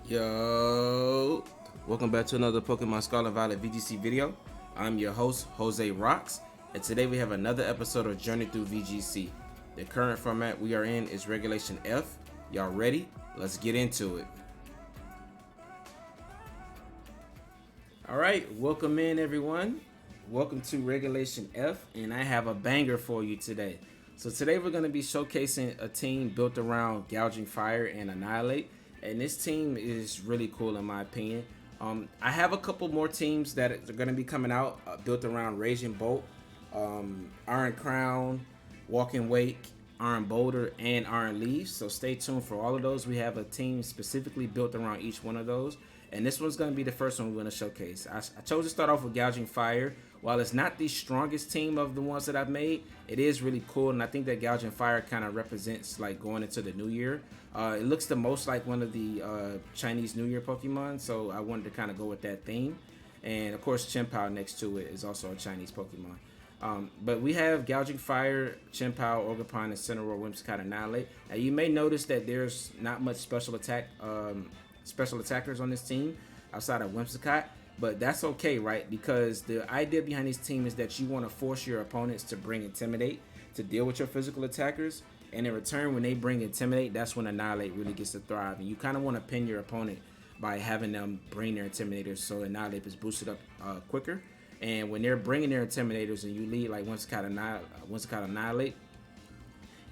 Yo, welcome back to another Pokemon Scarlet Violet VGC video. I'm your host, Jose Rocks, and today we have another episode of Journey Through VGC. The current format we are in is Regulation F. Y'all ready? Let's get into it. Alright, welcome in everyone. Welcome to Regulation F, and I have a banger for you today. So today we're going to be showcasing a team built around Gouging Fire and Annihilate. And this team is really cool in my opinion. I have a couple more teams that are going to be coming out built around Raging Bolt, Iron Crown, Walking Wake, Iron Boulder, and Iron Leaves. So stay tuned for all of those. We have a team specifically built around each one of those. And this one's going to be the first one we're going to showcase. I chose to start off with Gouging Fire. While it's not the strongest team of the ones that I've made, it is really cool. And I think that Gouging Fire kind of represents like going into the new year. It looks the most like one of the Chinese New Year Pokemon. So I wanted to kind of go with that theme. And of course, Chien-Pao next to it is also a Chinese Pokemon. But we have Gouging Fire, Chien-Pao, Ogerpon, Incineroar, Whimsicott, and Annihilate. Now you may notice that there's not much special attackers on this team outside of Whimsicott, but that's okay, right? Because the idea behind this team is that you want to force your opponents to bring Intimidate to deal with your physical attackers, and in return, when they bring Intimidate, that's when Annihilate really gets to thrive. And you kind of want to pin your opponent by having them bring their Intimidators so Annihilate is boosted up quicker. And when they're bringing their Intimidators and you lead like Whimsicott Annihilate,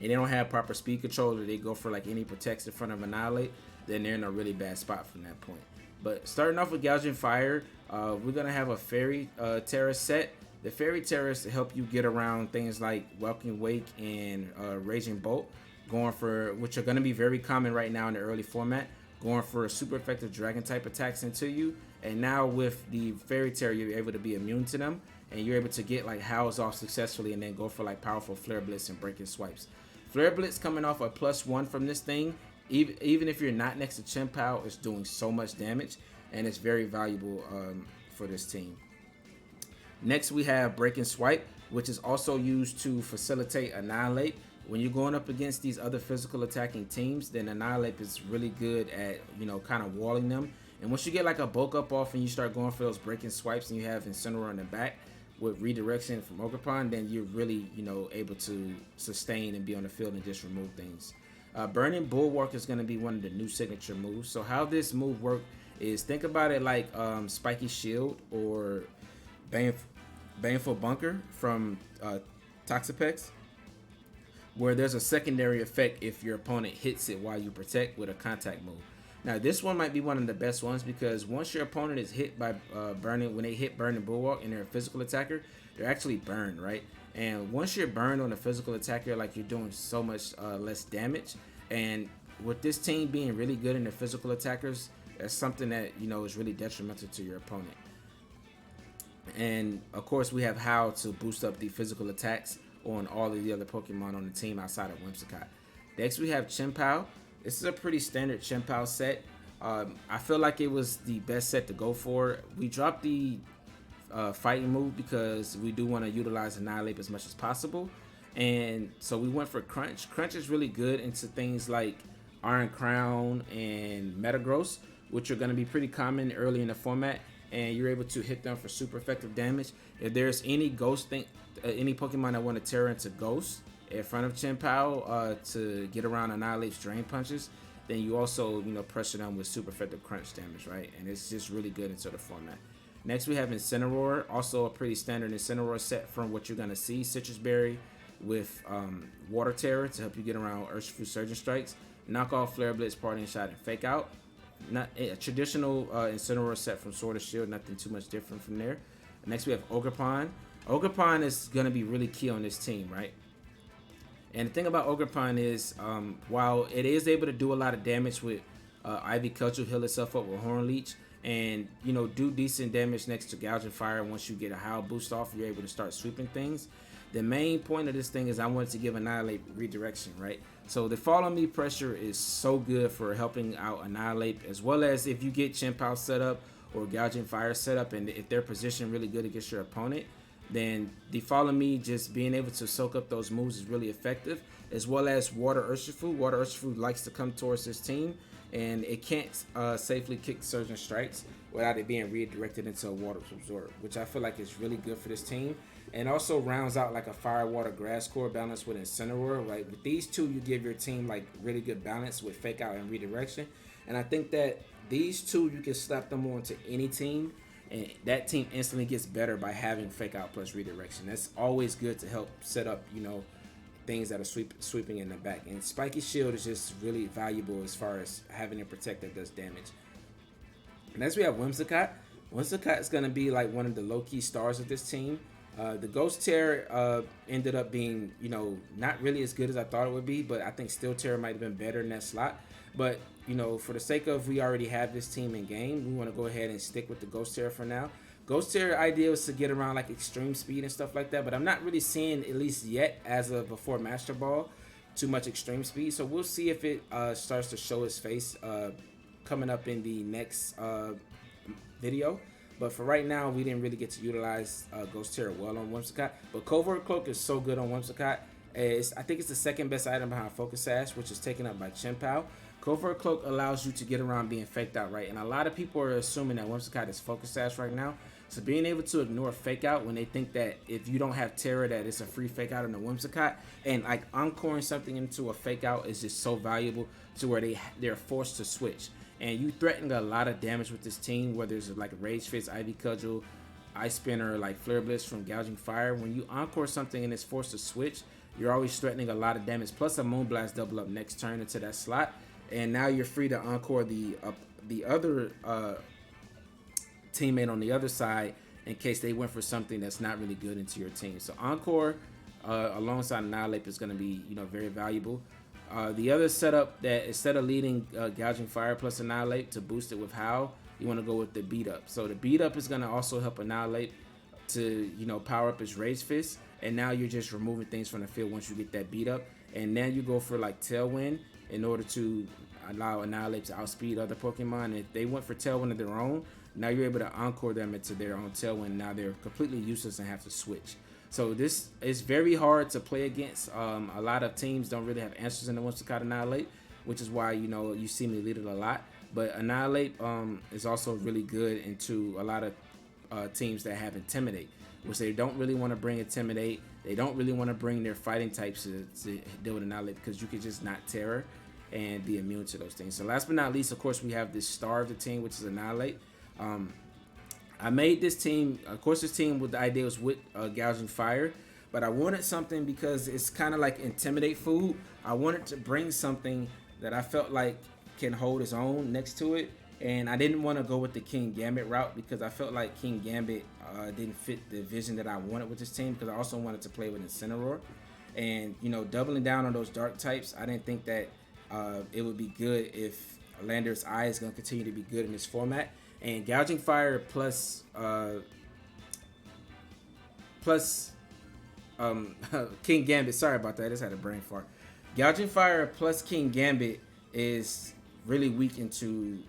and they don't have proper speed control, or they go for like any protects in front of Annihilate, then they're in a really bad spot from that point. But starting off with Gouging Fire, we're going to have a Fairy Tera set. The Fairy Tera is to help you get around things like Walking Wake and Raging Bolt, which are going to be very common right now in the early format, going for super effective Dragon type attacks into you. And now with the Fairy Tera, you're able to be immune to them, and you're able to get like Howls off successfully and then go for like powerful Flare Blitz and Breaking Swipes. Flare Blitz coming off a +1 from this thing, even if you're not next to Chien-Pao, it's doing so much damage, and it's very valuable for this team. Next, we have Breaking Swipe, which is also used to facilitate Annihilate. When you're going up against these other physical attacking teams, then Annihilate is really good at, kind of walling them. And once you get like a bulk up off and you start going for those Breaking Swipes and you have Incineroar in the back with redirection from Ogerpon, then you're really, able to sustain and be on the field and just remove things. Burning Bulwark is going to be one of the new signature moves. So how this move works is, think about it like Spiky Shield or Baneful Bunker from Toxapex, where there's a secondary effect if your opponent hits it while you protect with a contact move. Now this one might be one of the best ones, because once your opponent is hit by when they hit Burning Bulwark and they're a physical attacker, they're actually burned, right? And once you're burned on a physical attacker, like, you're doing so much less damage. And with this team being really good in the physical attackers, that's something that is really detrimental to your opponent. And of course, we have HOWL to boost up the physical attacks on all of the other Pokemon on the team outside of Whimsicott. Next, we have Chien-Pao. This is a pretty standard Chien-Pao set. I feel like it was the best set to go for. We dropped the fighting move because we do want to utilize Annihilate as much as possible, and so we went for Crunch. Crunch is really good into things like Iron Crown and Metagross, which are going to be pretty common early in the format, and you're able to hit them for super effective damage. If there's any any Pokemon that want to Tera into Ghost in front of Chien-Pao to get around Annihilate's Drain Punches, then you also pressure them with super effective Crunch damage, right? And it's just really good into the format. Next, we have Incineroar, also a pretty standard Incineroar set from what you're going to see. Citrus Berry with Water Terror to help you get around Urshifu Surgeon Strikes. Knock off Flare Blitz, Parting Shot, and Fake Out. Not a traditional Incineroar set from Sword or Shield, nothing too much different from there. Next, we have Ogerpon. Ogerpon is going to be really key on this team, right? And the thing about Ogerpon is, while it is able to do a lot of damage with Ivy Cudgel, heal itself up with Horn Leech, and do decent damage next to Gouging Fire. Once you get a HOWL boost off, you're able to start sweeping things. The main point of this thing is I wanted to give Annihilate redirection, right? So the Fall on Me pressure is so good for helping out Annihilate, as well as if you get Chien-Pao set up or Gouging Fire set up, and if they're positioned really good against your opponent, then the Follow Me, just being able to soak up those moves is really effective, as well as Water Urshifu. Water Urshifu likes to come towards this team, and it can't safely kick Surging Strikes without it being redirected into a Water Absorb, which I feel like is really good for this team. And also rounds out like a Fire, Water, Grass core balance with Incineroar. Like with these two, you give your team like really good balance with Fake Out and Redirection. And I think that these two, you can slap them onto any team, and that team instantly gets better by having Fake Out plus Redirection. That's always good to help set up, things that are sweeping in the back. And Spiky Shield is just really valuable as far as having a protect that does damage. Next we have Whimsicott. Whimsicott is going to be like one of the low-key stars of this team. The Ghost Tera ended up being, not really as good as I thought it would be, but I think Steel Tera might have been better in that slot. But, for the sake of we already have this team in game, we want to go ahead and stick with the Ghost Tera for now. Ghost Tera idea was to get around like extreme speed and stuff like that, but I'm not really seeing, at least yet, as of before Master Ball, too much extreme speed. So we'll see if it starts to show its face coming up in the next video. But for right now, we didn't really get to utilize Ghost Tera well on Whimsicott. But Covert Cloak is so good on Whimsicott. I think it's the second best item behind Focus Sash, which is taken up by Chien-Pao. Covert Cloak allows you to get around being faked out, right? And a lot of people are assuming that Whimsicott is Focus Sash right now. So being able to ignore Fake Out when they think that if you don't have Tera, that it's a free Fake Out in the Whimsicott, and like encoring something into a Fake Out is just so valuable to where they're forced to switch. And you threaten a lot of damage with this team, whether it's like Rage Fist, Ivy Cudgel, Ice Spinner, like Flare Blitz from Gouging Fire. When you encore something and it's forced to switch, you're always threatening a lot of damage. Plus a Moonblast double up next turn into that slot, and now you're free to encore the other teammate on the other side in case they went for something that's not really good into your team. So encore alongside Annihilape is going to be very valuable. The other setup, that instead of leading Gouging Fire plus Annihilape to boost it with HOWL, you want to go with the beat up. So the beat up is going to also help Annihilape to power up his Rage Fist, and now you're just removing things from the field once you get that beat up. And then you go for like Tailwind in order to allow Annihilape to outspeed other Pokemon. And if they went for Tailwind of their own, now you're able to encore them into their own Tailwind. Now they're completely useless and have to switch. So this is very hard to play against. A lot of teams don't really have answers in the Whimsicott Annihilape, which is why you see me lead it a lot. But Annihilape is also really good into a lot of teams that have Intimidate, which they don't really want to bring Intimidate. They don't really want to bring their fighting types to deal with Annihilape, because you could just not Tera and be immune to those things. So last but not least, of course, we have this star of the team, which is Annihilape. I made this team, of course, this team with the idea was with Gouging Fire, but I wanted something because it's kind of like Intimidate food. I wanted to bring something that I felt like can hold its own next to it, and I didn't want to go with the King Gambit route because I felt like King Gambit didn't fit the vision that I wanted with this team, because I also wanted to play with Incineroar. And doubling down on those dark types, I didn't think that it would be good if Lander's Eye is going to continue to be good in this format. And Gouging Fire plus King Gambit, sorry about that, I just had a brain fart. Gouging Fire plus King Gambit is really weak into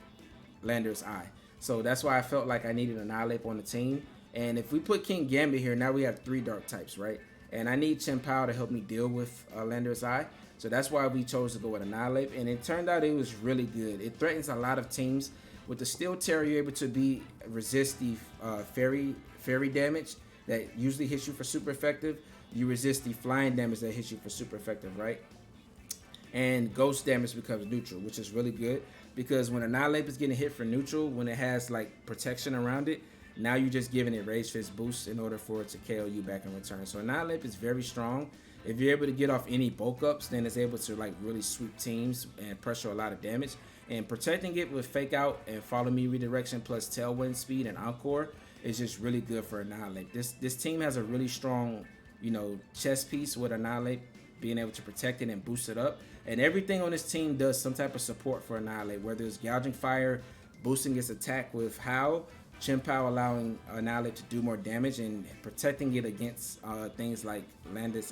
Lander's Eye. So that's why I felt like I needed an Annihilape on the team. And if we put King Gambit here, now we have 3 dark types, right? And I need Chien-Pao to help me deal with Lander's Eye. So that's why we chose to go with Annihilape. And it turned out it was really good. It threatens a lot of teams. With the Steel Tera, you're able to resist the fairy damage that usually hits you for super effective. You resist the flying damage that hits you for super effective, right? And ghost damage becomes neutral, which is really good, because when Annihilape is getting hit for neutral, when it has like protection around it, now you're just giving it Rage Fist boost in order for it to KO you back in return. So Annihilape is very strong. If you're able to get off any bulk ups, then it's able to like really sweep teams and pressure a lot of damage. And protecting it with Fake Out and Follow Me redirection plus Tailwind speed and Encore is just really good for Annihilape. This team has a really strong, chess piece with Annihilape, being able to protect it and boost it up. And everything on this team does some type of support for Annihilape, whether it's Gouging Fire, boosting its attack with HOWL, Chien-Pao allowing Annihilape to do more damage and protecting it against things like Lander's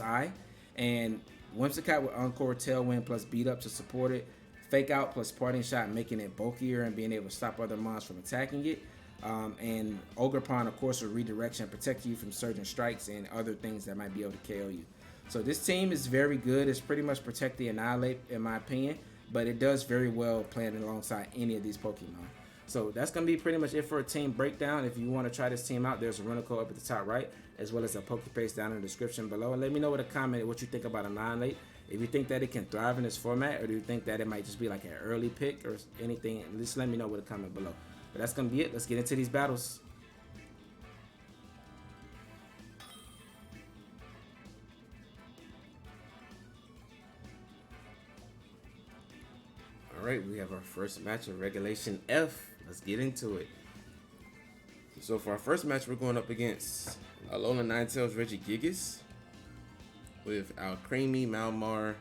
Eye, and Whimsicott with Encore, Tailwind plus Beat Up to support it, Fake Out plus Parting Shot, making it bulkier and being able to stop other mons from attacking it. And Ogerpon, of course, will redirect and protect you from surging strikes and other things that might be able to KO you. So this team is very good. It's pretty much protect the Annihilape, in my opinion, but it does very well playing alongside any of these Pokemon. So that's going to be pretty much it for a team breakdown. If you want to try this team out, there's a rental code up at the top right, as well as a Pokepaste down in the description below. And let me know with a comment what you think about Annihilape. If you think that it can thrive in this format, or do you think that it might just be like an early pick or anything, just let me know with a comment below. But that's going to be it. Let's get into these battles. Alright, we have our first match of Regulation F. Let's get into it. So for our first match, we're going up against Alola Ninetales Regigigas with Alcremie, Malamar,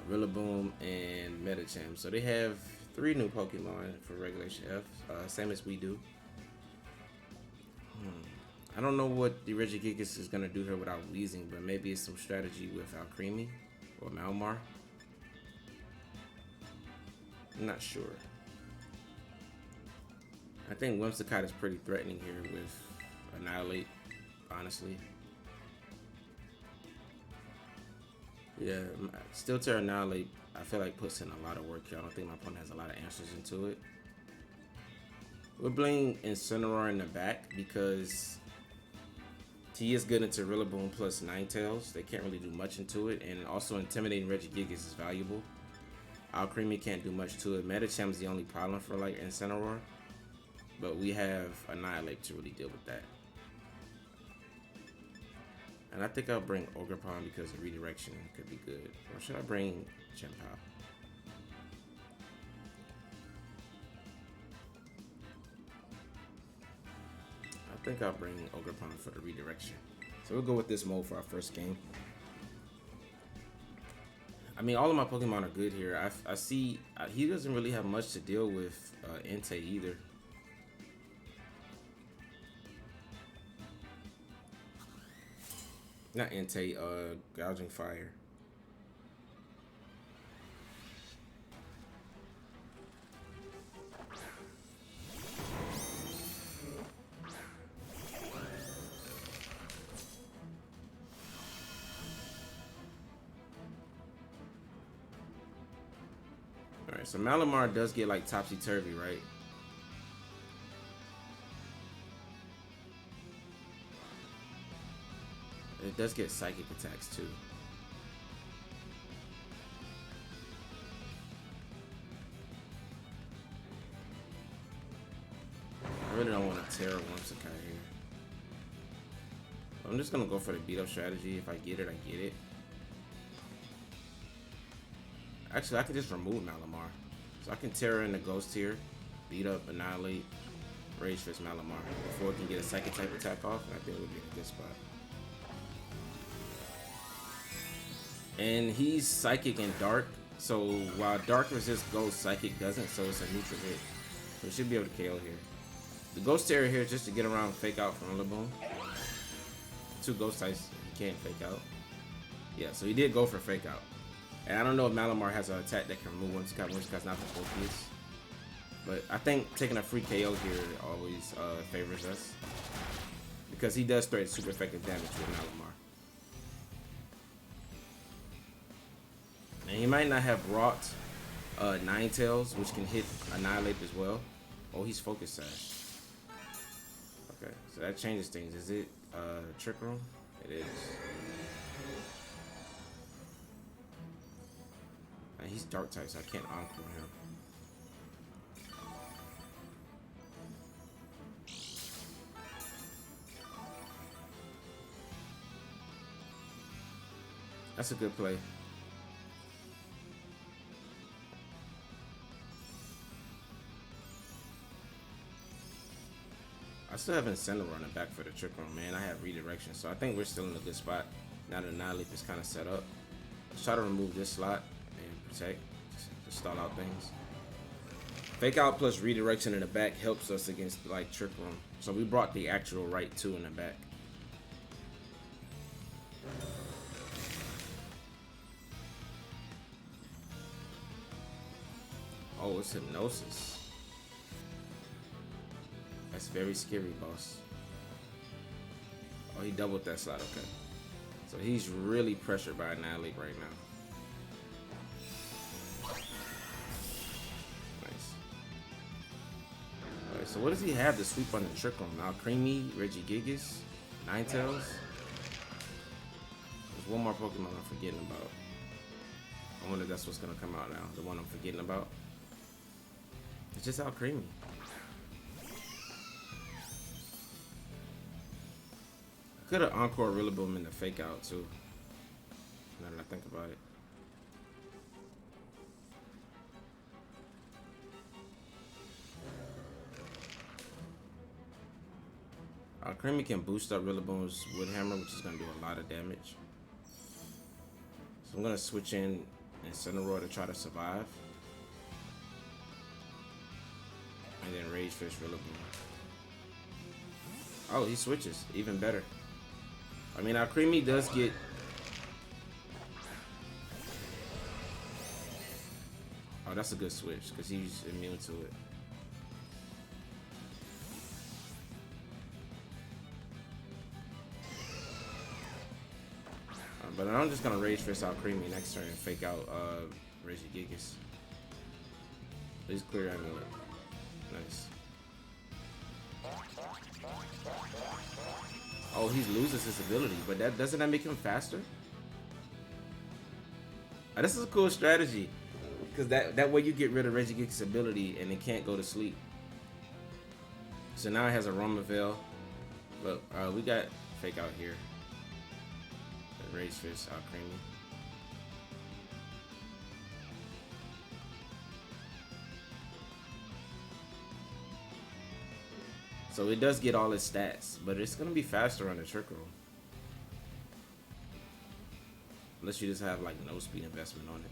Rillaboom, and Medicham. So they have 3 new Pokemon for Regulation F, same as we do. I don't know what the Regigigas is going to do here without Weezing, but maybe it's some strategy with Alcremie or Malamar. I'm not sure. I think Whimsicott is pretty threatening here with Annihilape, honestly. Yeah, still Tera Annihilape, I feel like puts in a lot of work here. I don't think my opponent has a lot of answers into it. We're playing Incineroar in the back because he is good into Rillaboom plus Ninetales. They can't really do much into it, and also intimidating Regigigas is valuable. Alcremie can't do much to it. Medicham is the only problem for like Incineroar, but we have Annihilape to really deal with that. And I think I'll bring Ogerpon because the redirection could be good. Or should I bring Chien-Pao? I think I'll bring Ogerpon for the redirection. So we'll go with this mode for our first game. I mean, all of my Pokemon are good here. I see he doesn't really have much to deal with Entei either. Not Entei, Gouging Fire. Alright, so Malamar does get like topsy-turvy, right? It does get psychic attacks too. I really don't want a Tera Whimsicott here. I'm just gonna go for the beat up strategy. If I get it, I get it. Actually, I can just remove Malamar. So I can Tera in the Ghost here, beat up, Annihilate, Rage Fist Malamar before it can get a psychic type attack off, and I think it would be in a good spot. And he's Psychic and Dark, so while Dark resists Ghost, Psychic doesn't, so it's a neutral hit. So we should be able to KO here. The Ghost Tera here is just to get around Fake Out from Rillaboom. 2 Ghost types he can't Fake Out. Yeah, so he did go for Fake Out. And I don't know if Malamar has an attack that can remove Whimsicott. Whimsicott's not the focus. But I think taking a free KO here always favors us, because he does threaten super effective damage with Malamar. And he might not have brought Ninetales, which can hit Annihilape as well. Oh, he's Focus Sash. Okay, so that changes things. Is it Trick Room? It is. And he's Dark type, so I can't Encore him. That's a good play. I still have Incineroar in the back for the Trick Room, man. I have redirection, so I think we're still in a good spot now that Annihilape is kind of set up. Let's try to remove this slot and protect, just stall out things. Fake Out plus redirection in the back helps us against like Trick Room. So we brought the actual right 2 in the back. Oh, it's Hypnosis. That's very scary, boss. Oh, he doubled that slot. Okay. So he's really pressured by Annihilape right now. Nice. Alright, so what does he have to sweep on the trick on? Now Creamy, Regigigas, Ninetales. There's one more Pokemon I'm forgetting about. I wonder if that's what's gonna come out now. The one I'm forgetting about. It's just out Creamy. Could have Encore Rillaboom in the fake out too. Now that I think about it. Creamy can boost up Rillaboom's Wood Hammer, which is gonna do a lot of damage. So I'm gonna switch in Incineroar to try to survive. And then Rage Fish Rillaboom. Oh, he switches. Even better. I mean, our Creamy does get... Oh, that's a good switch, because he's immune to it. But I'm just going to Rage Fist out Creamy next turn and fake out Regigigas. Please clear Amulet. Nice. Oh, he loses his ability, but doesn't that make him faster? Oh, this is a cool strategy, because that way you get rid of Regigigas' ability and it can't go to sleep. So now it has a Roma Veil. Look, we got fake out here. The Rage Fist out Creamy. So it does get all its stats, but it's gonna be faster on the Trick Roll. Unless you just have like no speed investment on it.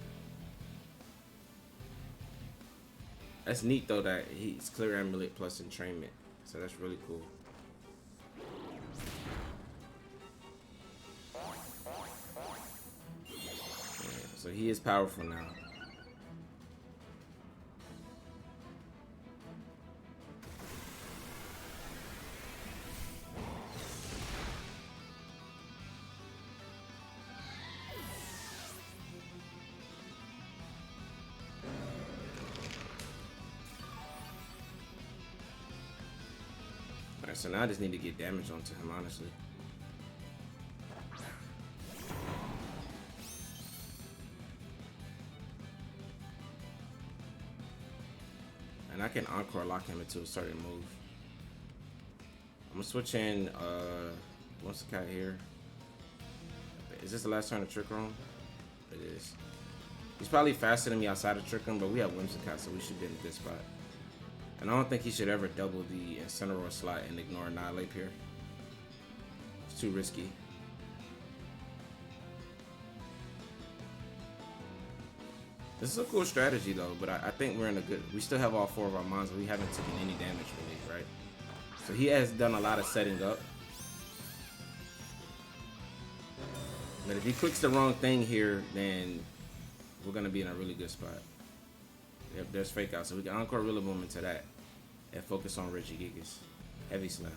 That's neat though that he's Clear Amulet plus Entrainment. So that's really cool. Yeah, so he is powerful now. So now I just need to get damage onto him, honestly. And I can Encore lock him into a certain move. I'm gonna switch in Whimsicott here. Is this the last turn of Trick Room? It is. He's probably faster than me outside of Trick Room, but we have Whimsicott, so we should be in a good spot. And I don't think he should ever double the Incineroar slot and ignore Annihilape here. It's too risky. This is a cool strategy though, but I think we're in a good... We still have all four of our mons, and we haven't taken any damage really, right? So he has done a lot of setting up. But if he clicks the wrong thing here, then we're going to be in a really good spot. Yep, there's fake out, so we can Encore Rillaboom into that and focus on Regigigas. Heavy Slam.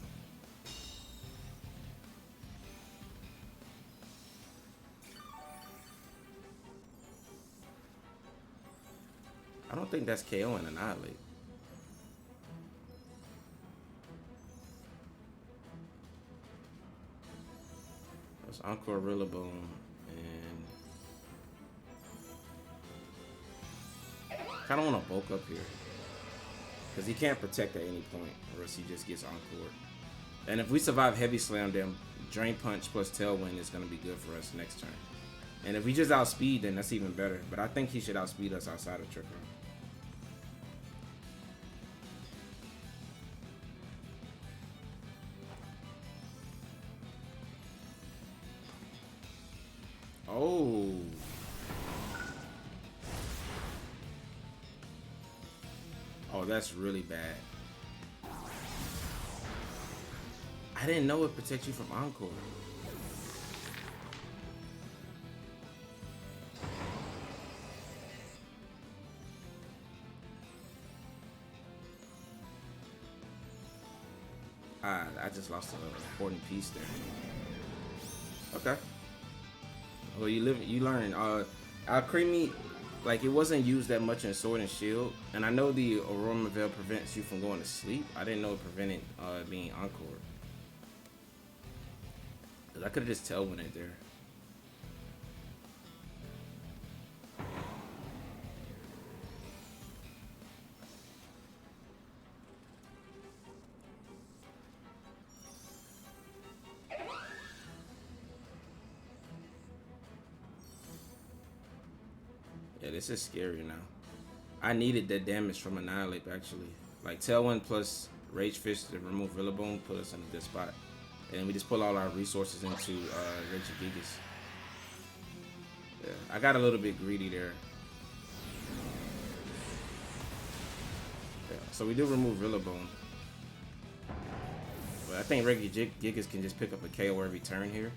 I don't think that's KO and Annihilate. That's Encore Rillaboom and kind of want to bulk up here because he can't protect at any point, or else he just gets Encore. And if we survive Heavy Slam, then Drain Punch plus Tailwind is going to be good for us next turn. And if we just outspeed, then that's even better. But I think he should outspeed us outside of Trick Room. Oh. Oh, that's really bad. I didn't know it protects you from Encore. I just lost an important piece there. Okay. Well, you learn. Creamy, like it wasn't used that much in Sword and Shield, and I know the Aroma Veil prevents you from going to sleep. I didn't know it prevented being Encore. Cause I could have just Tailwind it there. Yeah, this is scary now. I needed that damage from Annihilape actually. Like Tailwind plus Rage Fist to remove Rillaboom put us in a good spot. And we just pull all our resources into Regigigas. Yeah, I got a little bit greedy there. Yeah, so we do remove Rillaboom. But I think Regigigas can just pick up a KO every turn here.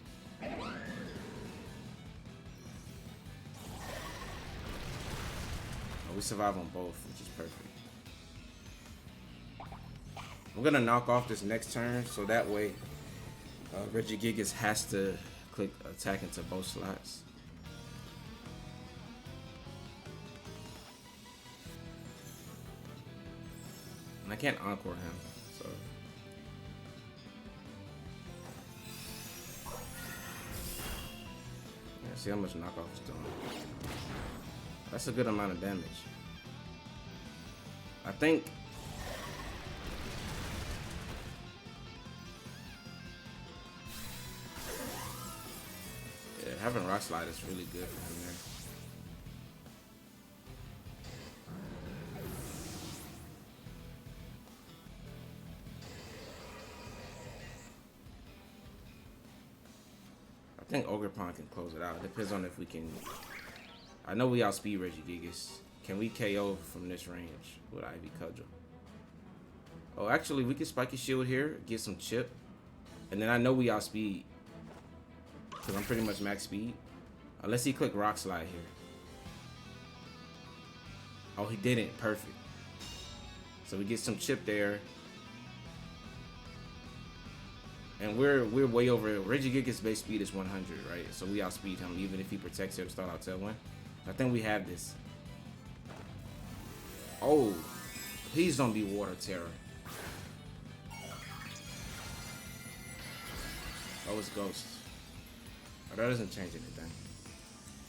We survive on both, which is perfect. I'm gonna knock off this next turn, so that way Regigigas has to click attack into both slots. And I can't Encore him, so. Yeah, see how much knockoff is doing. That's a good amount of damage. I think yeah, having Rock Slide is really good for him there. I think Ogerpon can close it out. It depends on if we can. I know we outspeed Regigigas. Can we KO from this range with Ivy Cudgel? Oh, actually, we can Spiky Shield here, get some chip. And then I know we outspeed. Because I'm pretty much max speed. Unless he click Rock Slide here. Oh, he didn't. Perfect. So we get some chip there. And we're way over. Regigigas' base speed is 100, right? So we outspeed him even if he protects here to start out Tailwind. I think we have this. Oh, please don't be Water Tera. Oh, it's Ghost. Oh, that doesn't change anything.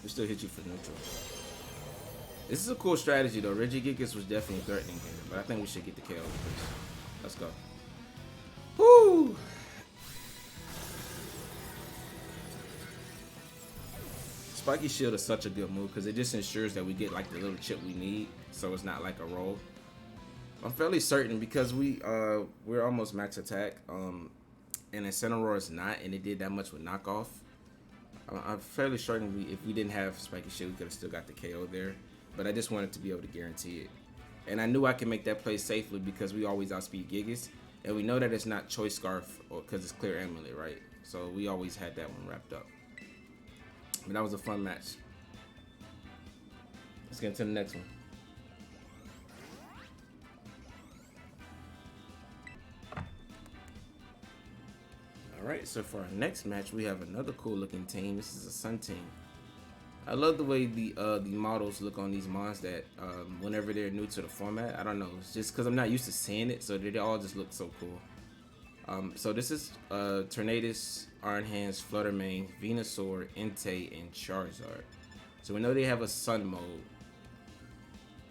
We still hit you for neutral. This is a cool strategy though. Regigigas was definitely threatening here, but I think we should get the KO first. Let's go. Woo! Spiky Shield is such a good move because it just ensures that we get like the little chip we need, so it's not like a roll. I'm fairly certain because we're almost max attack, and Incineroar is not, and it did that much with knockoff. I'm fairly certain if we didn't have Spiky Shield, we could have still got the KO there, but I just wanted to be able to guarantee it. And I knew I could make that play safely because we always outspeed Gigas, and we know that it's not Choice Scarf or because it's Clear Amulet, right? So we always had that one wrapped up. But that was a fun match. Let's get into the next one. Alright, so for our next match, we have another cool looking team. This is a Sun team. I love the way the models look on these mons that whenever they're new to the format. I don't know, it's just because I'm not used to seeing it, so they all just look so cool. So this is Tornadus, Iron Hands, Fluttermane, Venusaur, Entei, and Charizard. So we know they have a Sun mode.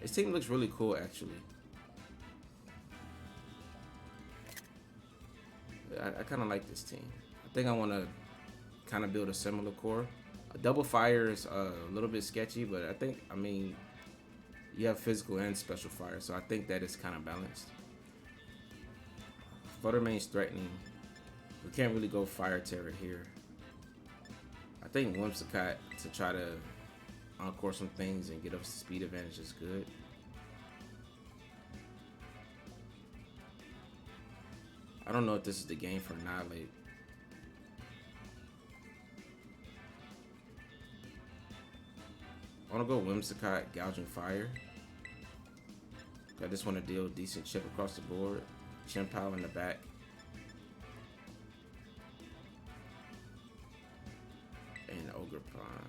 This team looks really cool, actually. I kind of like this team. I think I want to kind of build a similar core. A double fire is a little bit sketchy, but I mean, you have physical and special fire, so I think that is kind of balanced. Fluttermane's threatening. We can't really go Fire Tera here. I think Whimsicott to try to encore some things and get us the speed advantage is good. I don't know if this is the game for Annihilape. I want to go Whimsicott, Gouging Fire. I just want to deal decent chip across the board. Chien-Pao in the back. Ogerpon.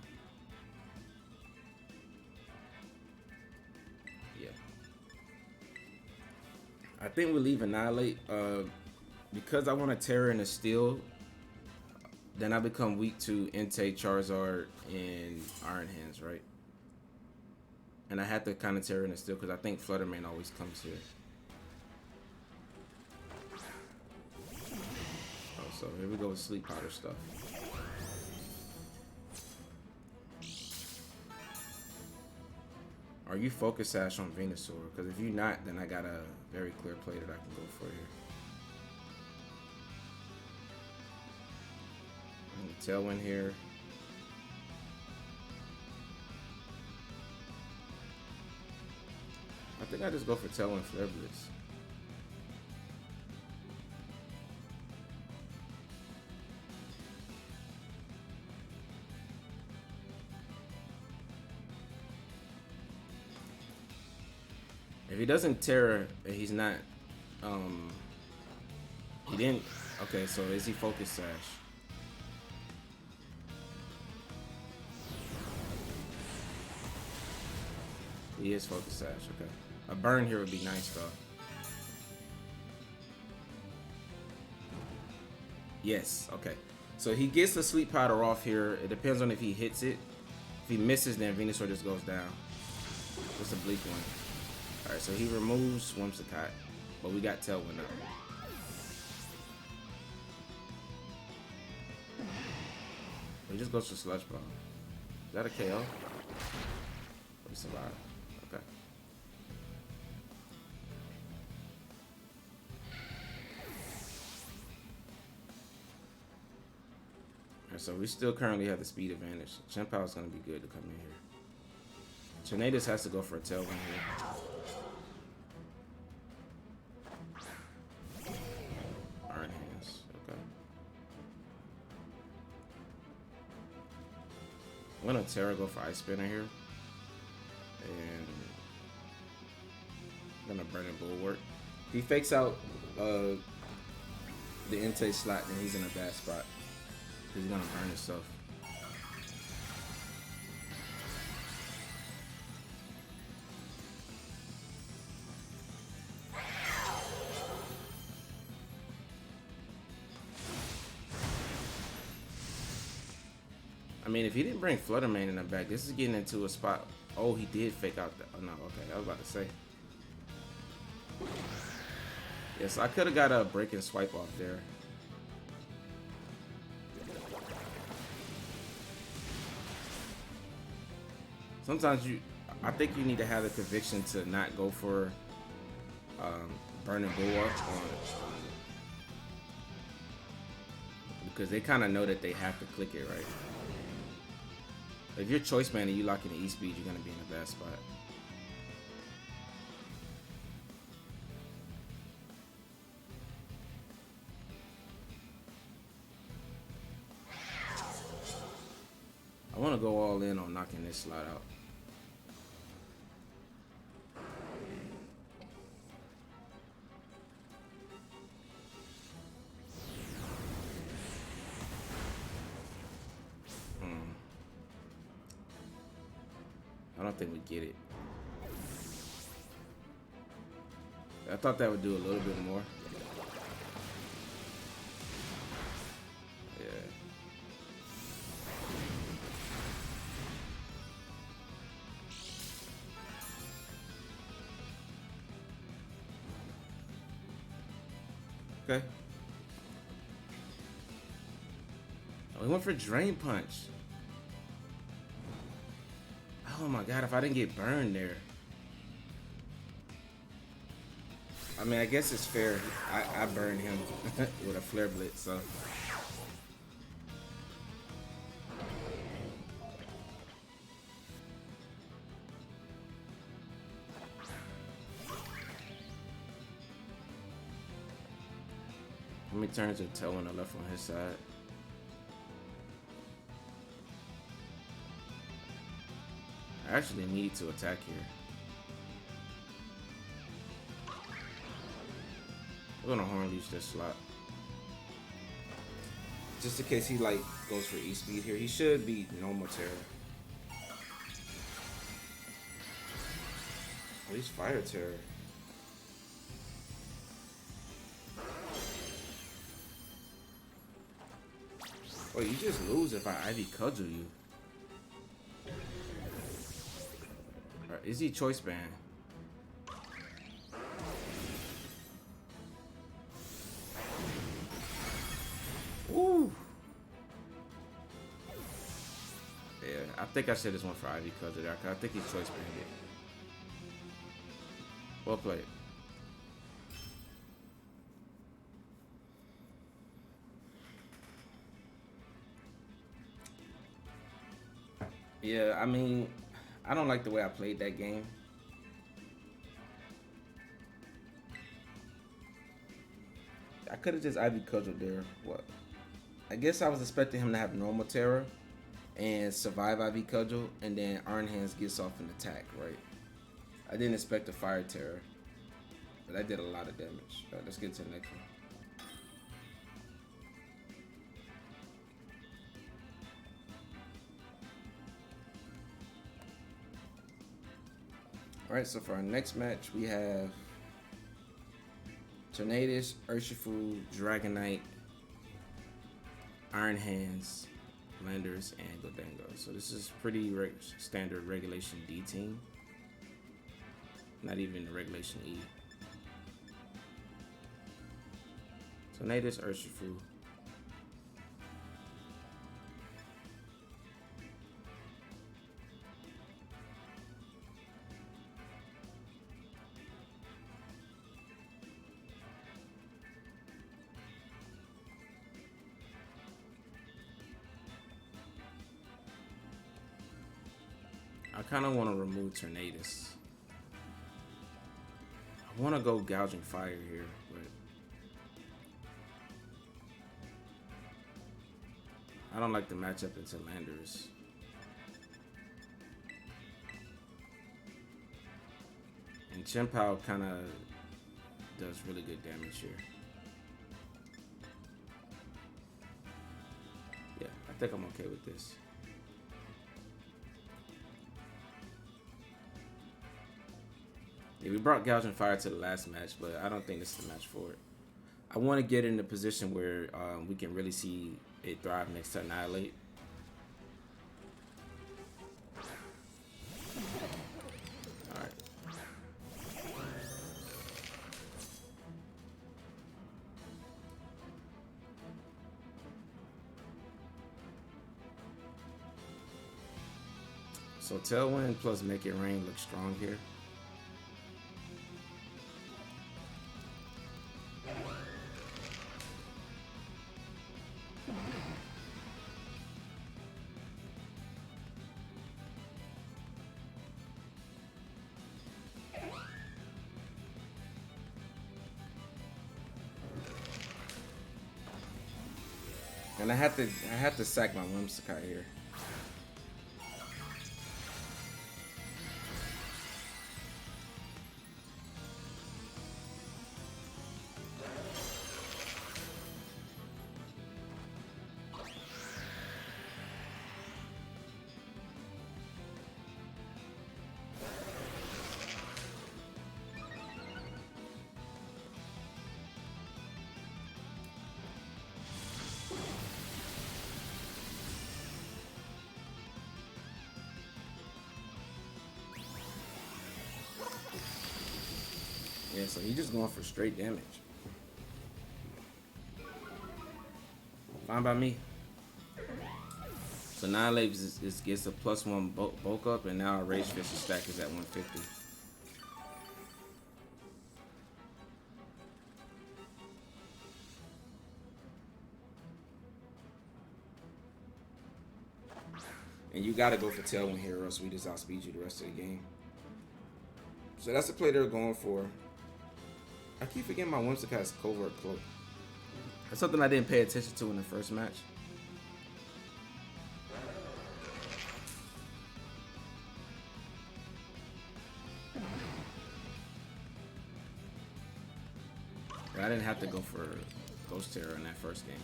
Yeah. I think we leave Annihilate because I want to Tera and a Steel. Then I become weak to Entei, Charizard, and Iron Hands, right? And I have to kind of Tera and a Steel because I think Fluttermane always comes here. Oh, so here we go with Sleep Powder stuff. Are you focus Sash on Venusaur? Because if you're not, then I got a very clear play that I can go for here. Tailwind here. I think I just go for Tailwind Flare Blitz. If he doesn't Tera, he's not. He didn't. Okay, so is he focus Sash? He is focus Sash, okay. A burn here would be nice though. Yes, okay. So he gets the Sleep Powder off here. It depends on if he hits it. If he misses, then Venusaur just goes down. Just a bleak one. Alright, so he removes Whimsicott. But we got Tailwind up. He just goes for Sludge Bomb. Is that a KO? We survive. Okay. Alright, so we still currently have the speed advantage. Chien-Pao is going to be good to come in here. Tornadus has to go for a Tailwind here. Iron Hands. Okay. I'm going to Tera go for Ice Spinner here. And I'm gonna burn a Bulwark. He fakes out the Entei slot, and he's in a bad spot. He's gonna burn himself. I mean, if he didn't bring Fluttermane in the back, this is getting into a spot. Oh, he did fake out the. Oh, no, okay. I was about to say. Yes, I could have got a break and swipe off there. Sometimes I think you need to have the conviction to not go for burning Bulwark because they kind of know that they have to click it right. If you're Choice Man and you lock in the E-Speed, you're going to be in a bad spot. I want to go all in on knocking this slot out. I don't think we get it. I thought that would do a little bit more. Yeah. Okay. Oh, we went for Drain Punch. Oh my god, if I didn't get burned there. I mean, I guess it's fair. I burned him with a Flare Blitz, so. Let me turn to Tailwind the left on his side. I actually need to attack here. I'm gonna Horn Leech this slot. Just in case he like goes for E-Speed here. He should be normal Tera. Oh, he's Fire Tera. Oh, you just lose if I Ivy Cudgel you. Right, is he Choice Band? Woo! Yeah, I think I said this one for Ivy Cudgel there. I think he's Choice Banded. Well played. Yeah, I mean, I don't like the way I played that game. I could have just Ivy Cudgel there. What? I guess I was expecting him to have normal Tera and survive Ivy Cudgel, and then Iron Hands gets off an attack, right? I didn't expect a Fire Tera, but I did a lot of damage. All right, let's get to the next one. Alright, so for our next match, we have Tornadus, Urshifu, Dragonite, Iron Hands, Landers, and Gholdengo. So this is pretty standard Regulation D team. Not even the Regulation E. Tornadus, Urshifu. I kind of want to remove Tornadus. I want to go Gouging Fire here, but I don't like the matchup into Landers. And Chien-Pao kind of does really good damage here. Yeah, I think I'm okay with this. Yeah, we brought Gouging Fire to the last match, but I don't think this is the match for it. I want to get in a position where we can really see it thrive next to Annihilape. Alright. So Tailwind plus Make It Rain looks strong here. And I have to sack my Whimsicott here. Yeah, so he's just going for straight damage. Fine by me. So Annihilape gets a +1 bulk up, and now our Rage Fist stack is at 150. And you gotta go for Tailwind here, or else we just outspeed you the rest of the game. So that's the play they're going for. I keep forgetting my Whimsicott's Covert Cloak. That's something I didn't pay attention to in the first match. I didn't have to go for Ghost Tera in that first game.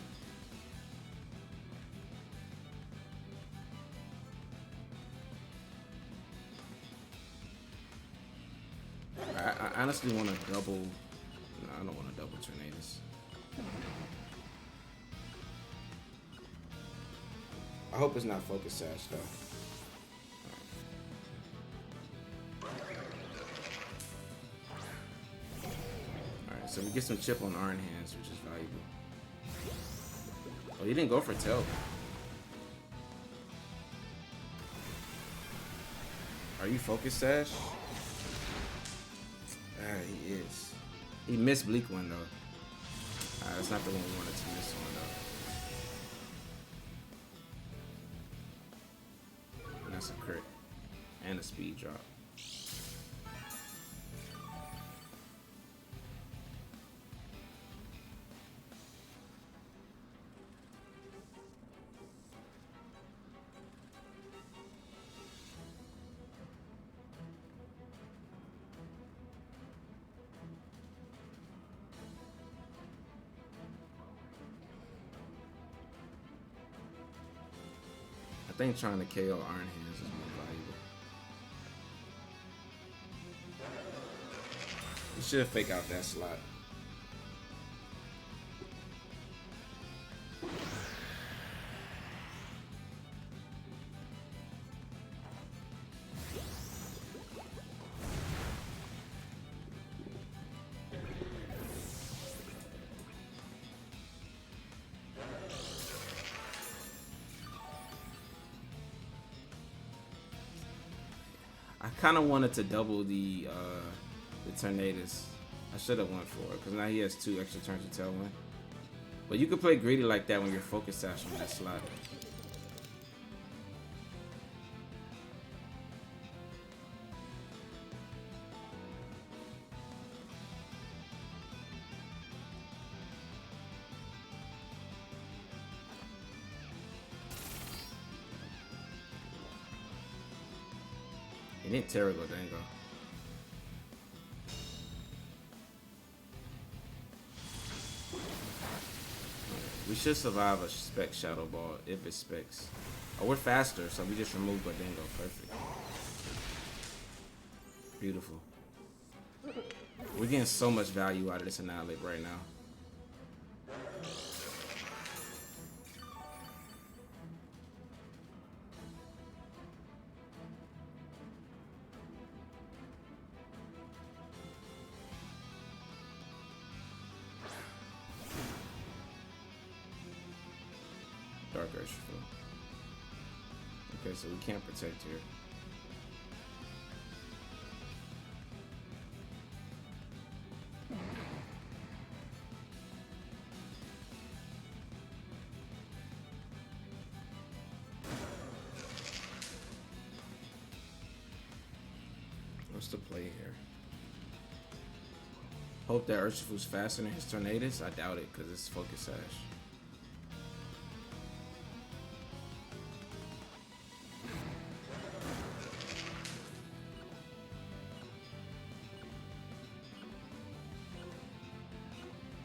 I honestly want to double. No, I don't want to double Tornadus. I hope it's not Focus Sash though. Alright, so we get some chip on Iron Hands, which is valuable. Oh, he didn't go for Tailwind. Are you Focus Sash? Ah, he is. He missed Bleak one though. That's not the one we wanted to miss one though. And that's a crit. And a speed drop. I think trying to KO Iron Hands is more valuable. You should fake out that slot. I kind of wanted to double the Tornadus. I should have went for it because now he has 2 extra turns of Tailwind. But you could play greedy like that when you're Focus Sash on that slot. He didn't Tera go Dango. We should survive a Spec Shadow Ball if it specs. Oh, we're faster, so we just remove Dango. Perfect. Beautiful. We're getting so much value out of this Annihilape right now. Dark Urshifu. Okay, so we can't protect here. What's the play here? Hope that Urshifu's faster than his Tornadus. I doubt it because it's Focus Sash.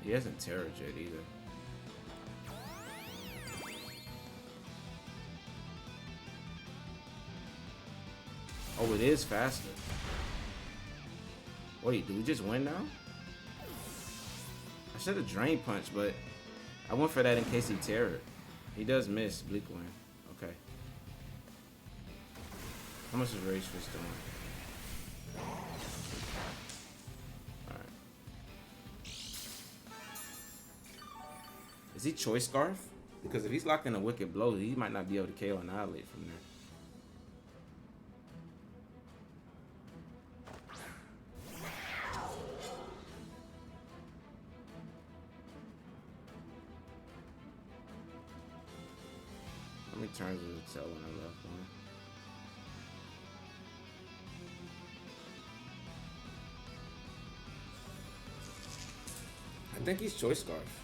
He hasn't Tera Jet either. Oh, it is faster. Wait, do we just win now? I should have Drain Punch, but I went for that in case he Tera. He does miss Bleak Wing. Okay. How much is Rage Fist doing? Is he Choice Scarf? Because if he's locked in a Wicked Blow, he might not be able to KO Annihilate from there. How many turns does it tell when I left one? I think he's Choice Scarf.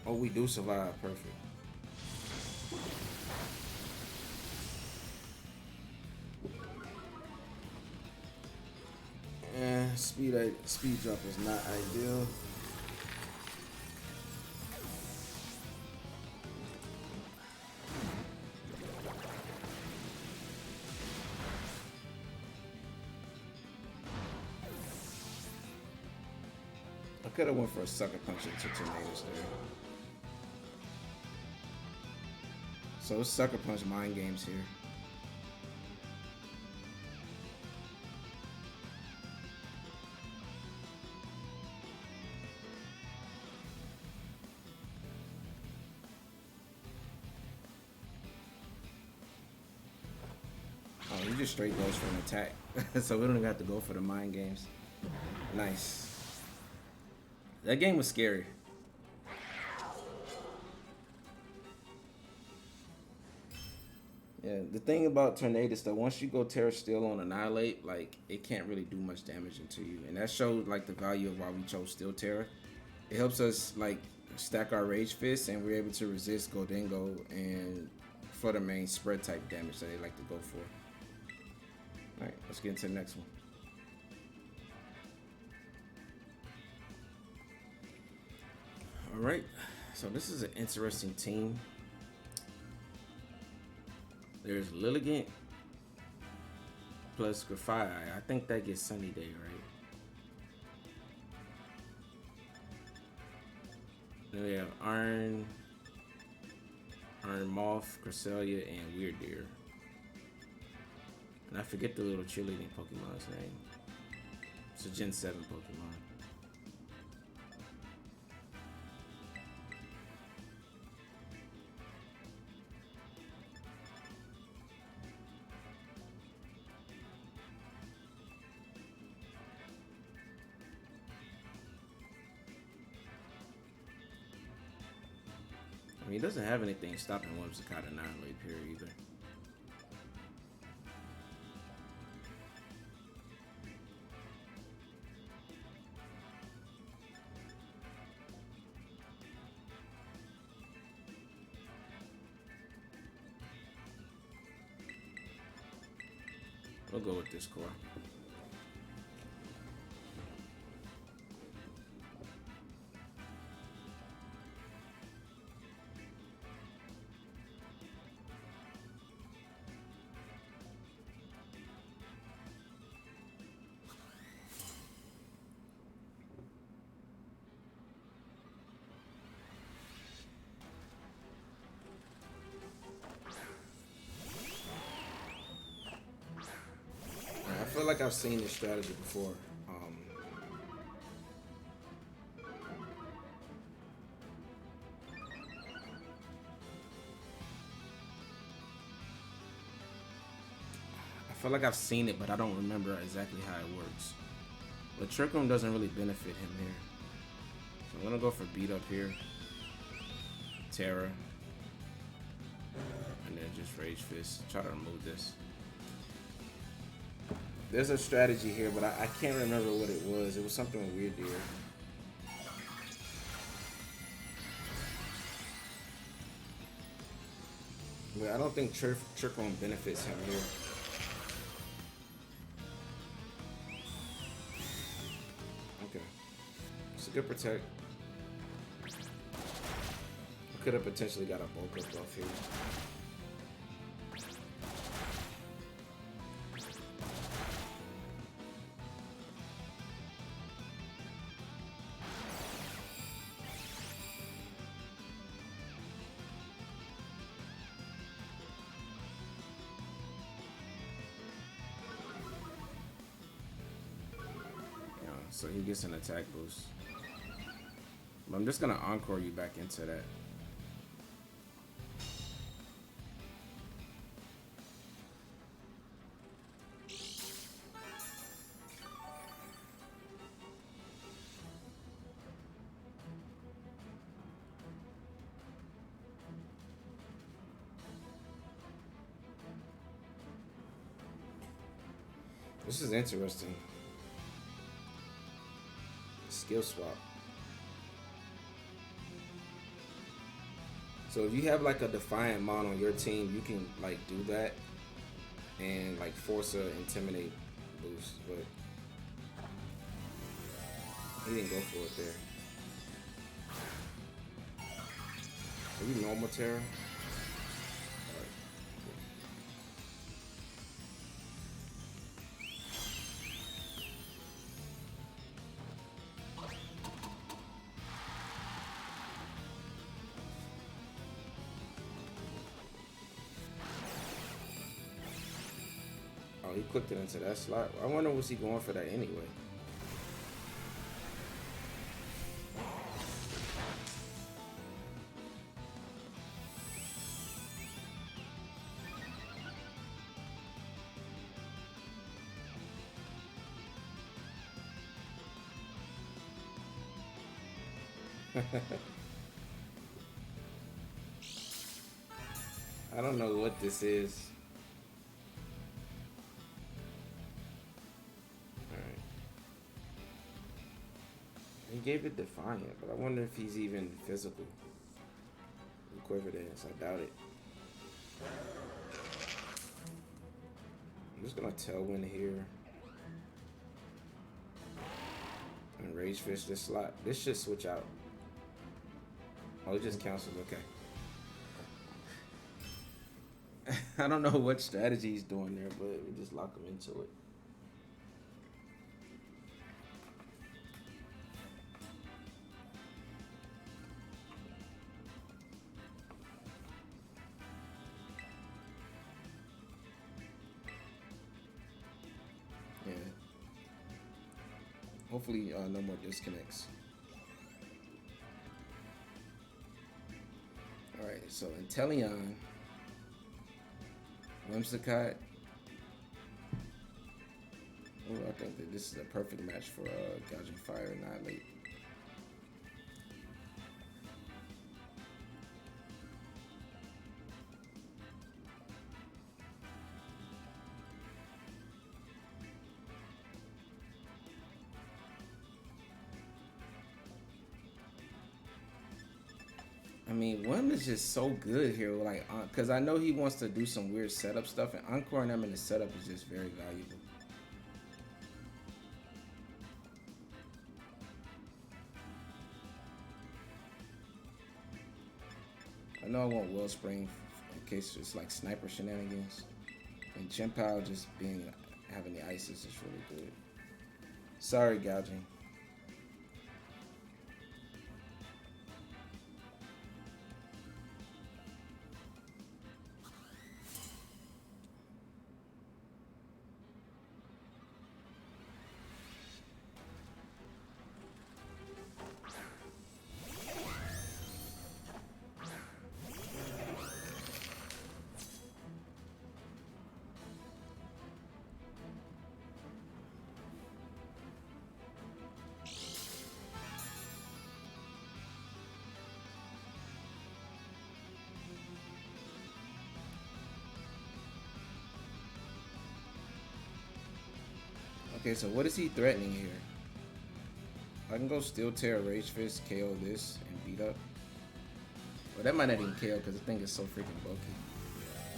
Oh, we do survive. Perfect. Speed drop is not ideal. could have went for a sucker punch into tornadoes there. So it's sucker punch mind games here. Oh, he just straight goes for an attack. So we don't even have to go for the mind games. Nice. That game was scary. Yeah, the thing about Tornadus though, once you go Tera Steel on Annihilate, like it can't really do much damage into you, and that showed like the value of why we chose Steel Tera. It helps us like stack our Rage Fist, and we're able to resist Goldingo and for the main spread type damage that they like to go for. All right, let's get into the next one. All right, so this is an interesting team. There's Lilligant plus Grafai. I think that gets Sunny Day, right? Then we have Iron Moth, Cresselia, and Weird Deer. And I forget the little cheerleading Pokemon's name. It's a Gen 7 Pokemon. I mean, he doesn't have anything stopping Whimsicott Annihilate here either. We'll go with this core. I feel like I've seen this strategy before. I feel like I've seen it, but I don't remember exactly how it works. But Trick Room doesn't really benefit him here. So I'm gonna go for beat up here. Tera. And then just Rage Fist. Try to remove this. There's a strategy here, but I can't remember what it was. It was something with Weird Deer. But I don't think Trick Room benefits him here. Okay. It's a good protect. I could have potentially got a bulk up buff here. So he gets an attack boost. But I'm just gonna encore you back into that. This is interesting. Skill swap. So if you have like a Defiant Mon on your team, you can like do that and like force a Intimidate boost, but he didn't go for it there. Are you normal Tera? Oh, he clicked it into that slot. I wonder was he going for that anyway. I don't know what this is. Alright. He gave it Defiant, but I wonder if he's even physical. Whoever it is, I doubt it. I'm just gonna Tailwind here. And Rage Fish this slot. This should switch out. Oh, it just cancels, okay. I don't know what strategy he's doing there, but we just lock him into it. Yeah. Hopefully, no more disconnects. Alright, so Inteleon, Whimsicott. Oh, I think that this is a perfect match for Gouging Fire Annihilape. I mean, Wim is just so good here, like, because I know he wants to do some weird setup stuff, and Encoring them in the setup is just very valuable. I know I want Wellspring in case it's like sniper shenanigans, and Chien-Pao just having the ices is really good. Sorry, Gouging. Okay, so what is he threatening here? I can go Steel Tera, Rage Fist, KO this, and beat up. Well, that might not even KO because the thing is so freaking bulky.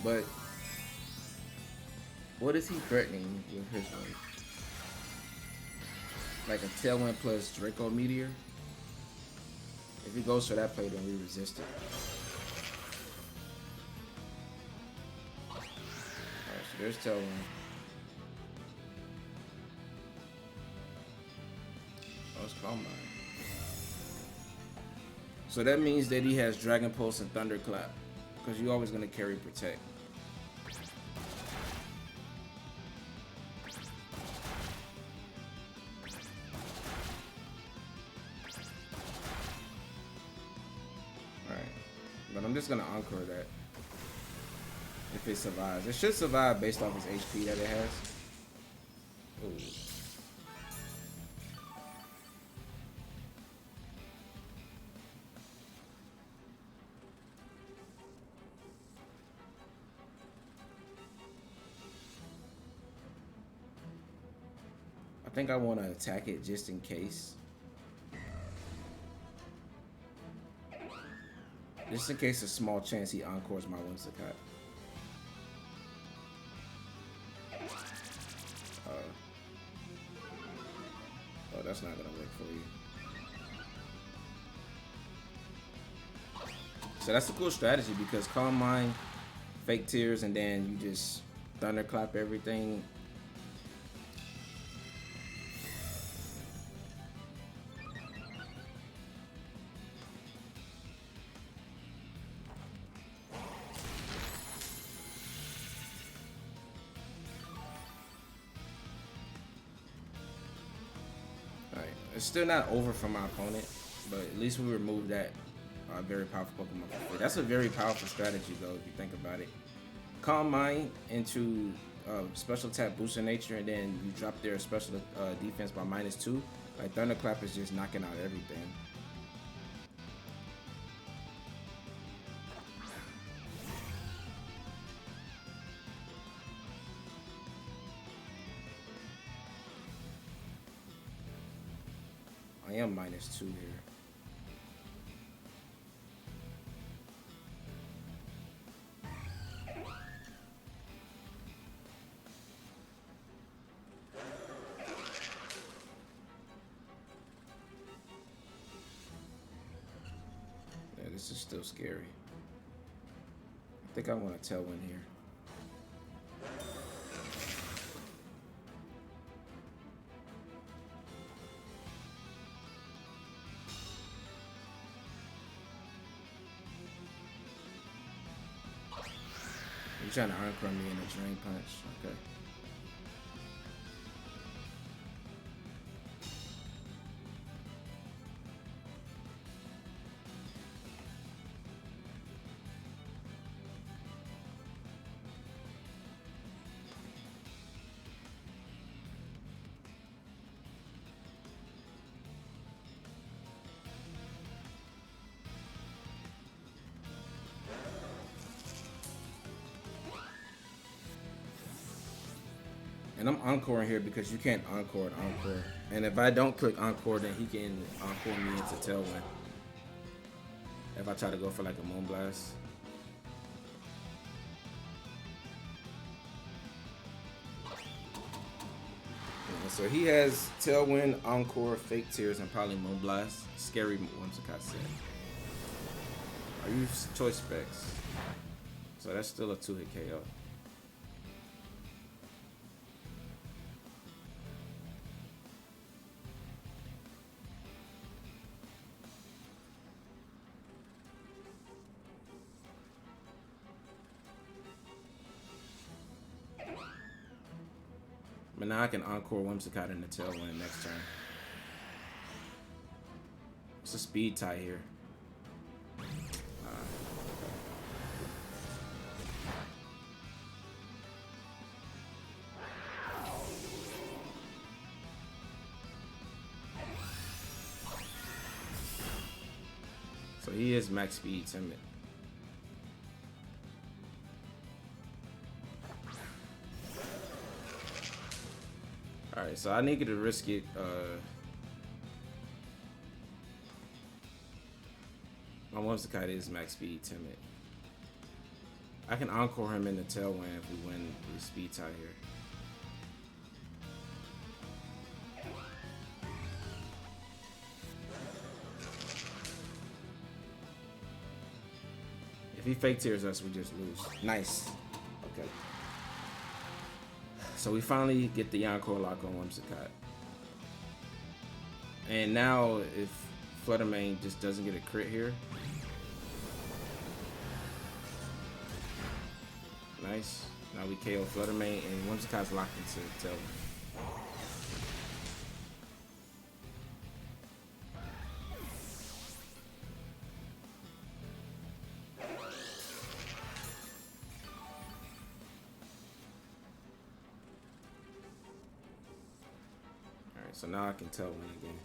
But what is he threatening with his one? Like a Tailwind plus Draco Meteor? If he goes for that play, then we resist it. Alright, so there's Tailwind. Calm Mind. So that means that he has Dragon Pulse and Thunderclap, because you're always going to carry Protect. Alright, but I'm just going to Encore that if it survives. It should survive based off his HP that it has. Ooh. I think I want to attack it just in case. Just in case a small chance he encores my Whimsicott. Oh, that's not going to work for you. So that's a cool strategy because Calm Mind, Fake Tears, and then you just Thunderclap everything. It's still not over for my opponent, but at least we removed that very powerful Pokemon. That's a very powerful strategy, though, if you think about it. Calm Mind into special attack booster nature, and then you drop their special defense by -2. Like Thunderclap is just knocking out everything. I am -2 here. Yeah, this is still scary. I think I want a Tailwind here. You're trying to Encore me in a Drain Punch. Okay. And I'm Encoring here because you can't Encore and Encore. And if I don't click Encore, then he can Encore me into Tailwind. If I try to go for like a Moonblast. Yeah, so he has Tailwind, Encore, Fake Tears, and probably Moonblast. Scary Whimsicott set. Are you Choice Specs? So that's still a 2-hit KO. But now I can Encore Whimsicott in the Tailwind next turn. It's a speed tie here. So he is max speed timid. Alright, so I needed to risk it. My Whimsicott is max speed timid. I can Encore him in the Tailwind if we win the speed tie here. If he Fake Tears us, we just lose. Nice. Okay. So we finally get the Encore lock on Whimsicott. And now if Flutter Mane just doesn't get a crit here. Nice. Now we KO Flutter Mane and Whimsicott's locked into Tailwind. So now I can Tailwind again.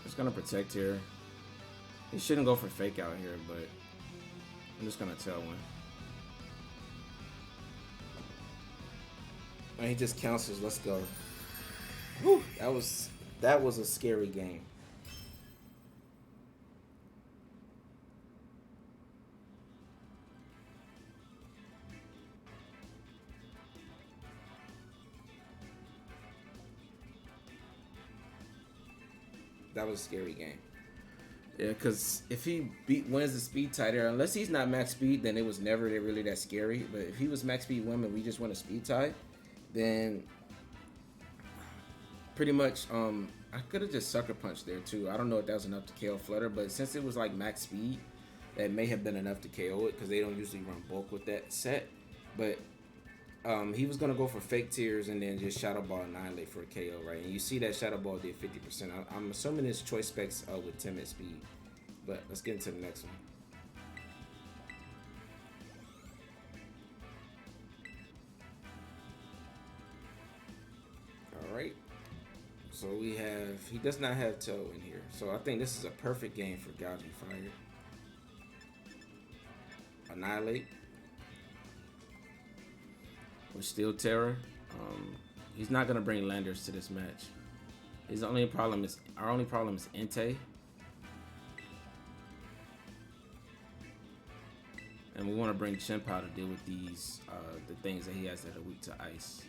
Just gonna protect here. He shouldn't go for Fake out here, but I'm just gonna Tailwind. And he just cancels. Let's go. Whew, that was a scary game. That was a scary game. Yeah, because if he wins the speed tie there, unless he's not max speed, then it was never really that scary. But if he was max speed win and we just won a speed tie, then pretty much I could have just sucker punched there too. I don't know if that was enough to KO Flutter, but since it was like max speed, that may have been enough to KO it because they don't usually run bulk with that set. But he was gonna go for fake tears and then just Shadow Ball Annihilate for a KO, right? And you see that Shadow Ball did 50%. I'm assuming it's choice specs with 10 speed. But let's get into the next one. All right. So he does not have Tailwind here. So I think this is a perfect game for Gouging Fire. Annihilate. With Steel Tera. He's not gonna bring Landers to this match. Our only problem is Entei. And we want to bring Chien-Pao to deal with these the things that he has that are weak to ice.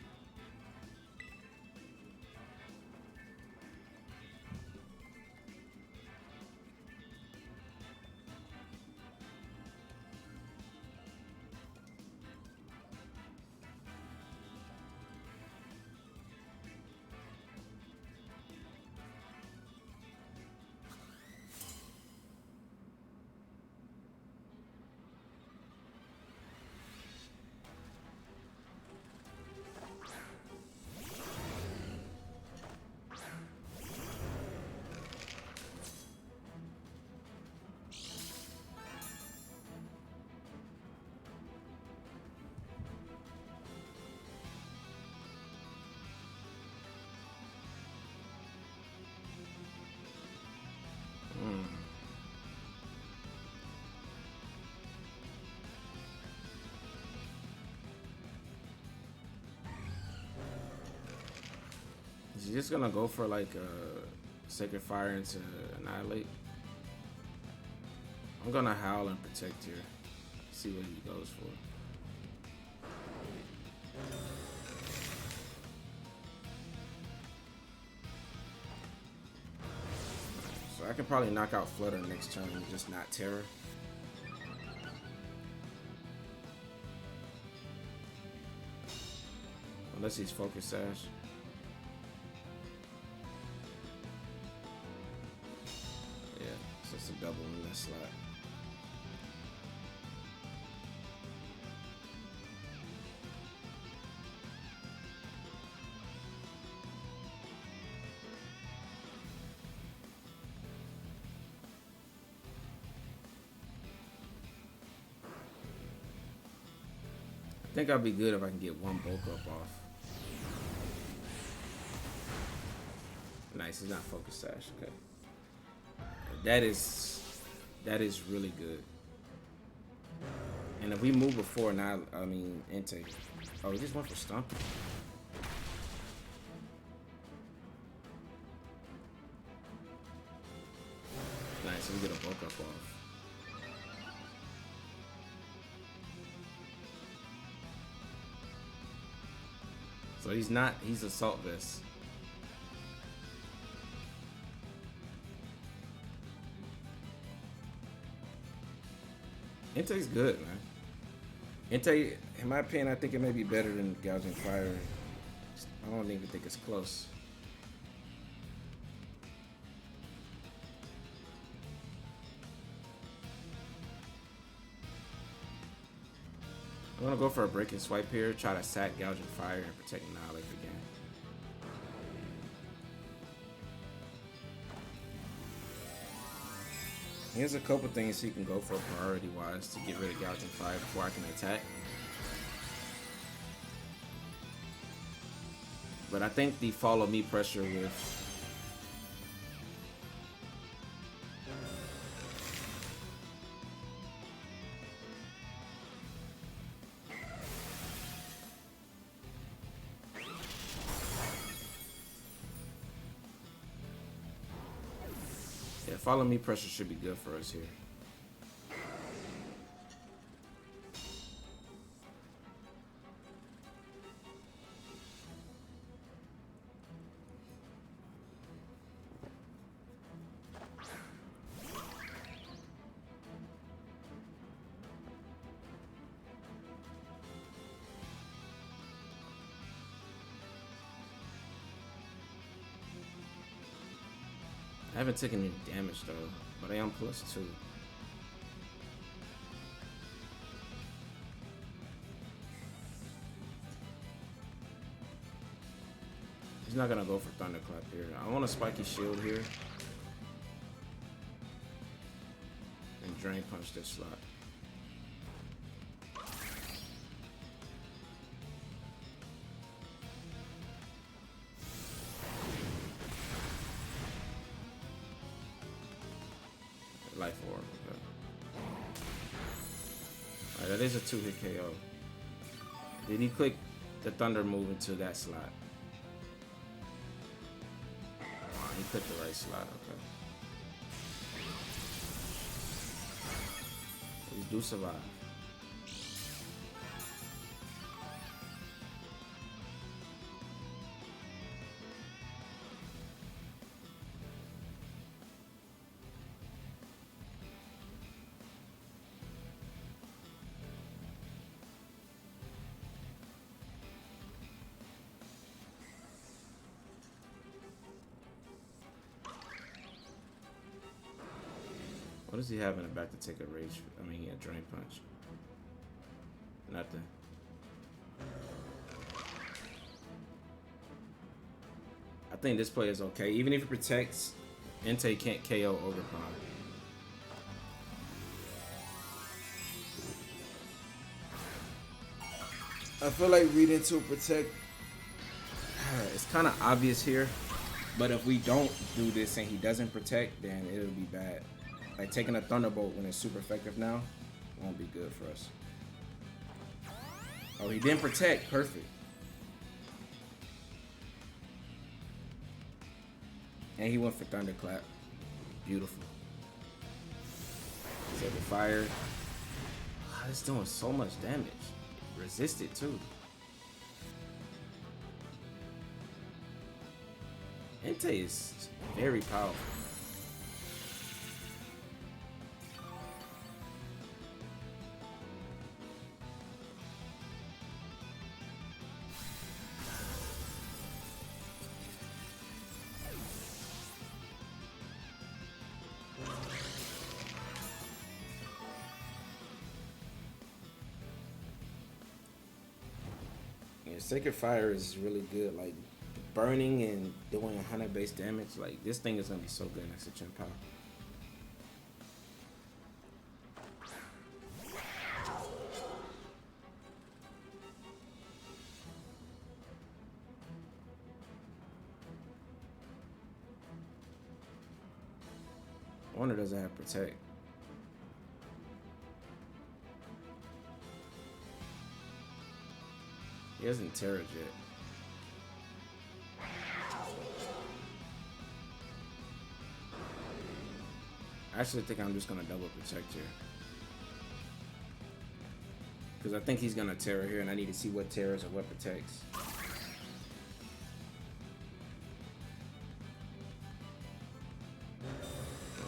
Is he just gonna go for like Sacred Fire into Annihilate? I'm gonna Howl and Protect here. See what he goes for. So I can probably knock out Flutter next turn, just not Tera. Unless he's Focus Sash. Yeah, so it's a double in that slot. I think I'll be good if I can get one bulk up off. Nice, he's not Focus Sash, okay. That is really good. And if we move before now, I mean Entei. Oh, he just went for Stomping. Nice, we get a bulk up off. So he's Assault Vest. Entei's good, man. Entei, in my opinion, I think it may be better than Gouging Fire. I don't even think it's close. I'm gonna go for a break and swipe here, try to sack Gouging Fire and protect Annihilate again. Here's a couple things you can go for priority wise to get rid of Gouging Fire before I can attack. But I think the follow me pressure with follow me pressure should be good for us here. haven't taken any damage though, but I am +2. He's not gonna go for Thunderclap here. I want a spiky shield here. And Drain Punch this slot. Life Orb. Okay. Alright, that is a 2-hit KO. Did he click the Thunder move into that slot? He clicked the right slot, okay. We do survive. What does he have in the back to take a rage? I mean, a Drain Punch. Nothing. I think this play is okay. Even if he protects, Entei can't KO Ogerpon. I feel like reading to protect. It's kind of obvious here, but if we don't do this and he doesn't protect, then it'll be bad. Like taking a Thunderbolt when it's super effective now won't be good for us. Oh, he didn't protect. Perfect. And he went for Thunderclap. Beautiful. Save the fire. Oh, it's doing so much damage. Resisted too. Entei is very powerful. Sacred Fire is really good, like burning and doing 100 base damage. Like this thing is gonna be so good next to Chien-Pao. Wonder doesn't have Protect. He hasn't Tera yet. I actually think I'm just gonna double protect here. Because I think he's gonna Tera here and I need to see what Teras or what protects.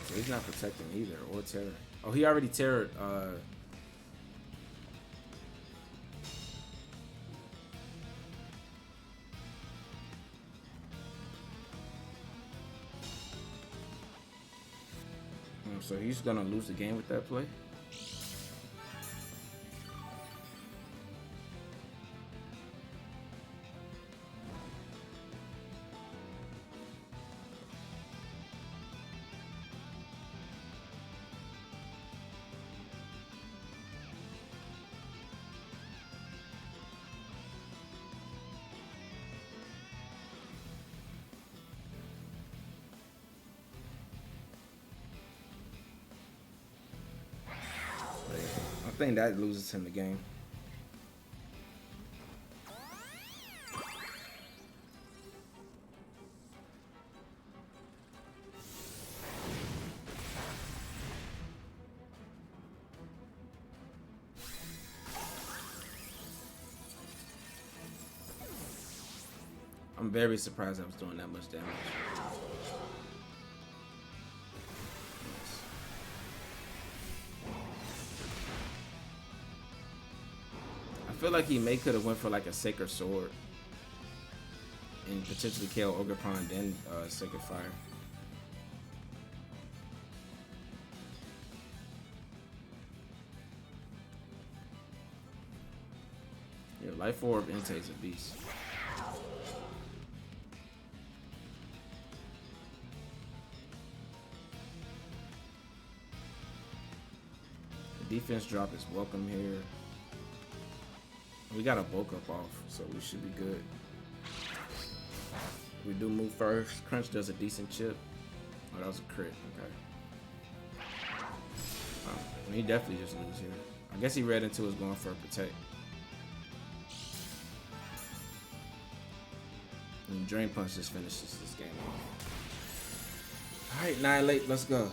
So he's not protecting either, or Tera. Oh, he already Tera'd so he's gonna lose the game with that play. I think that loses him the game. I'm very surprised I was doing that much damage. I feel like he could have went for like a Sacred Sword and potentially KO Ogerpon then Sacred Fire. Yeah, Life Orb Entei's a beast. The defense drop is welcome here. We got a bulk up off, so we should be good. We do move first. Crunch does a decent chip. Oh, that was a crit. Okay. Oh, he definitely just lose here. I guess he read into us going for a protect. And Drain Punch just finishes this game off. Alright, Annihilate, let's go.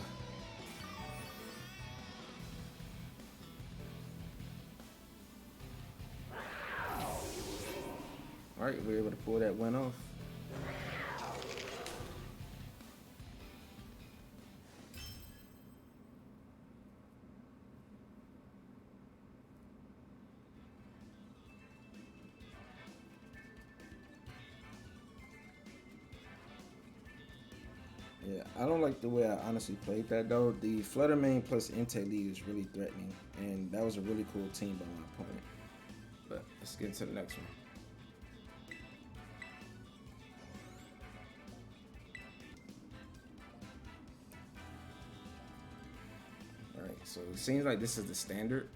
Alright, we were able to pull that win off. Yeah, I don't like the way I honestly played that though. The Flutter Mane plus Entei lead was really threatening, and that was a really cool team by my opponent. But let's get into the next one. Alright, so it seems like this is the standard.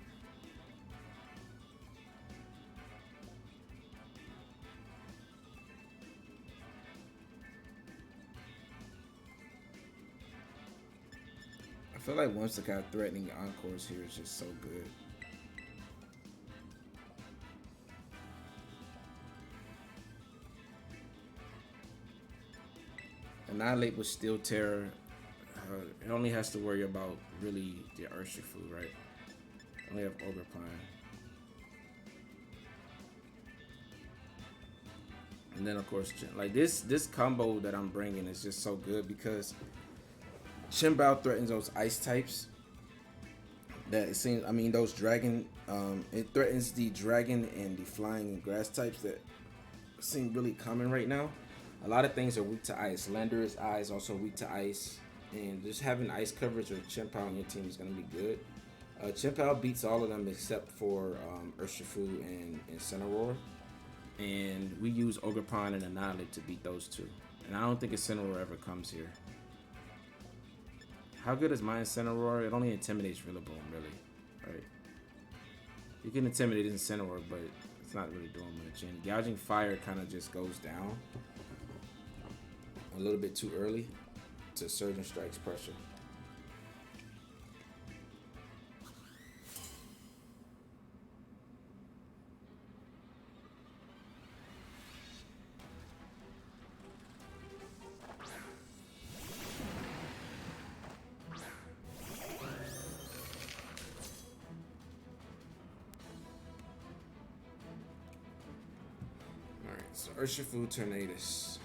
I feel like Whimsicott threatening Encores here is just so good. Annihilate was still Tera. It only has to worry about really the Urshifu, right? Only have Ogerpon. And then of course, like this combo that I'm bringing is just so good because Chien-Pao threatens those ice types that it seems, I mean, those dragon, it threatens the dragon and the flying and grass types that seem really common right now. A lot of things are weak to ice. Lander's Eye is also weak to ice, and just having ice coverage with Chien-Pao on your team is going to be good. Chien-Pao beats all of them except for Urshifu and Incineroar, and we use Ogerpon and Annihilate to beat those two. And I don't think Incineroar ever comes here. How good is my Incineroar? It only intimidates Rillaboom, really, right? You can intimidate Incineroar, but it's not really doing much. And Gouging Fire kind of just goes down a little bit too early to Surging Strike's pressure. So Urshifu Tornadus.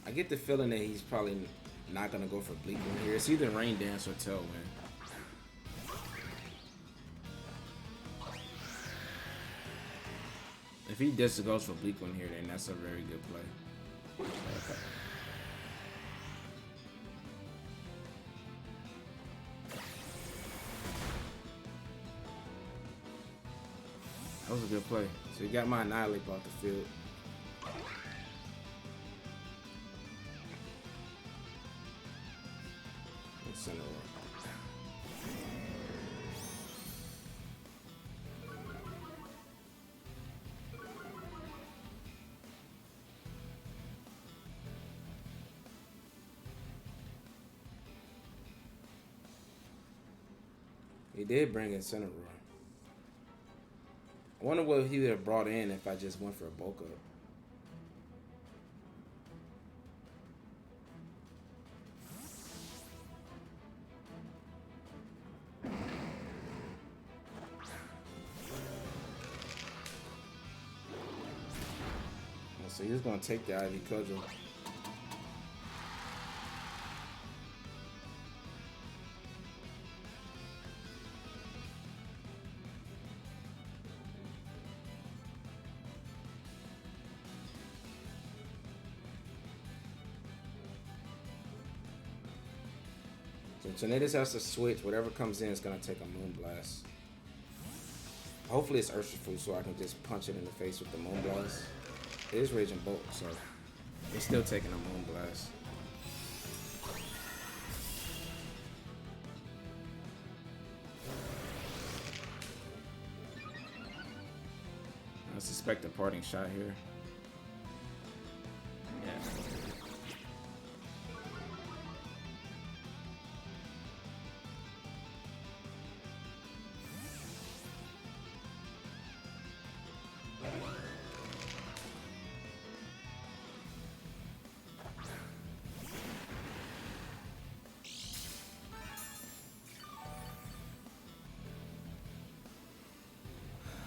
I get the feeling that he's probably not gonna go for Bleak Wind here. It's either Rain Dance or Tailwind. If he just goes for Bleak Wind here, then that's a very good play. Okay. That was a good play. So he got my Annihilate off the field. He did bring Incineroar. I wonder what he would have brought in if I just went for a bulk up. so he was gonna take the Ivy Cudgel. So Tornadus has to switch. Whatever comes in is gonna take a Moonblast. Hopefully it's Urshifu so I can just punch it in the face with the Moonblast. It is Raging Bolt, so it's still taking a Moonblast. I suspect a parting shot here. Yeah.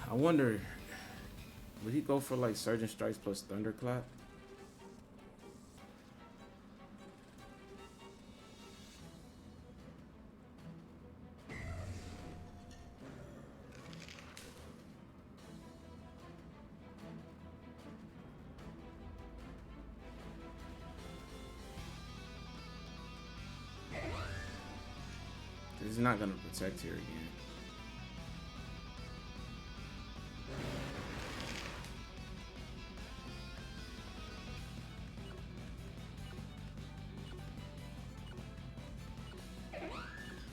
I wonder, would he go for like Surging Strikes plus Thunderclap? He's not gonna protect here again.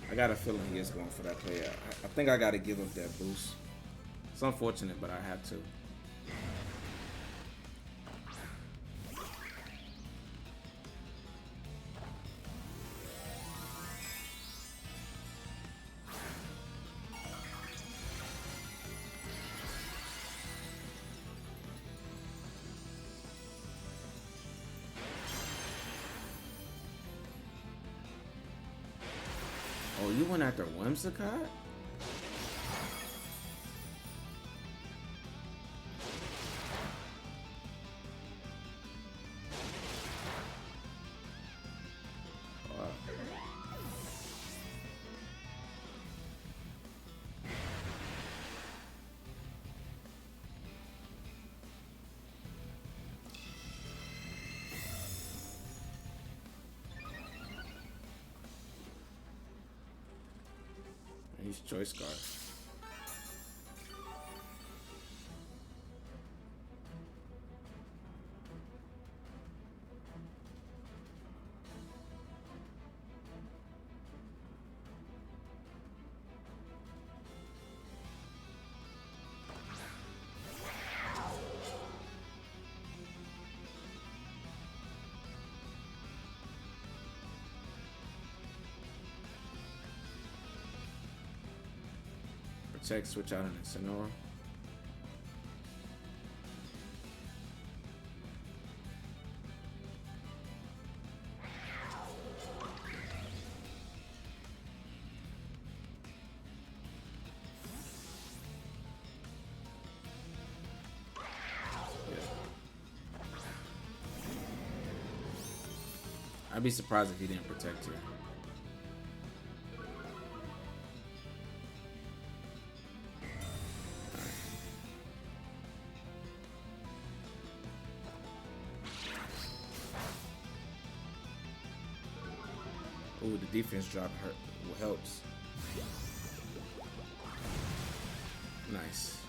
I got a feeling he is going for that play. I think I got to give up that boost. It's unfortunate, but I have to. Oh, you went after Whimsicott? He's Choice Guard. Protect, switch out an Incineroar. I'd be surprised if he didn't protect her. Ooh, the defense drop helps. Nice.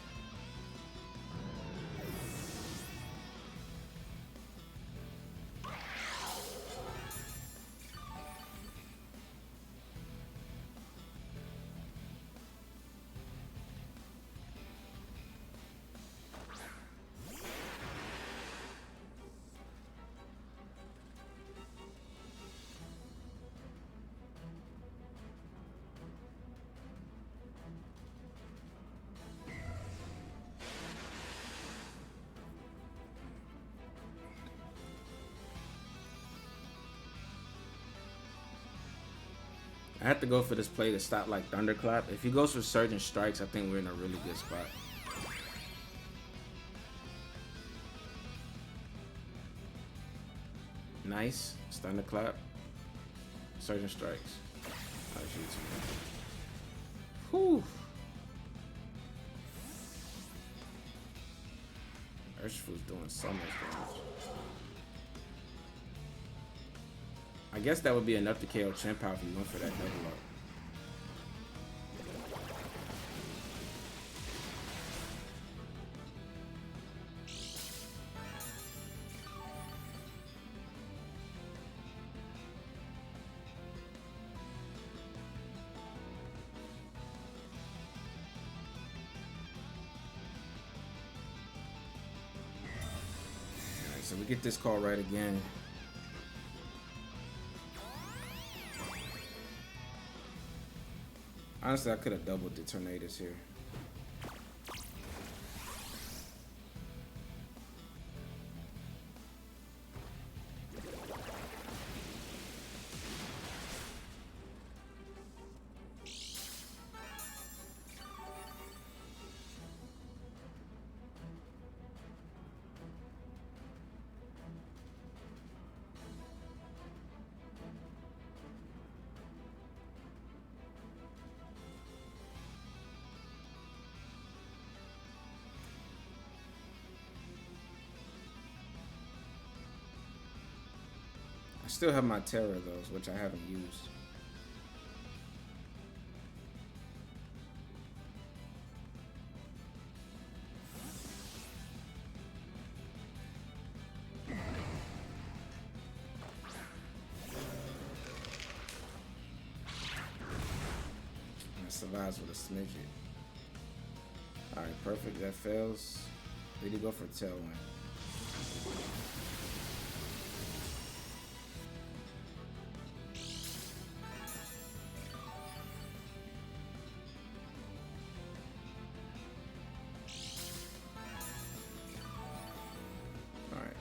I have to go for this play to stop like Thunderclap. If he goes for Surging Strikes, I think we're in a really good spot. Nice. Thunderclap. Surging Strikes. Nice. Whew. Urshifu's doing so much damage. I guess that would be enough to KO Chien-Pao if you went for that double up. So we get this call right again. Honestly, I could have doubled the tornadoes here. I still have my Tera though, which I haven't used. That survives with a smidget. Alright, perfect. That fails. Ready to go for Tailwind.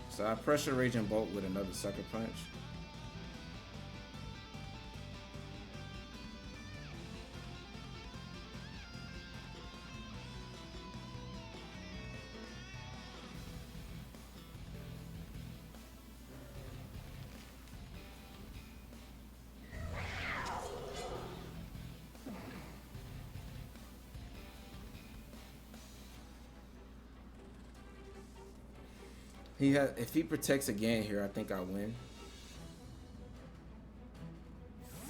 So I pressure Raging Bolt with another Sucker Punch. If he protects again here, I think I win.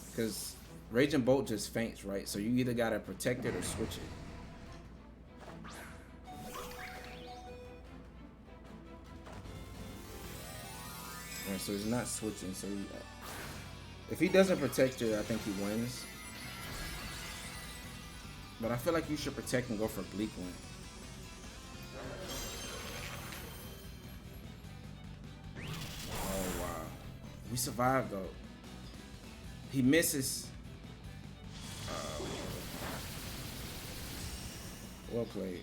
Because Raging Bolt just faints, right? So you either gotta protect it or switch it. Alright, so he's not switching. So if he doesn't protect it, I think he wins. But I feel like you should protect and go for Bleak Wind. We survived though. He misses. Well played.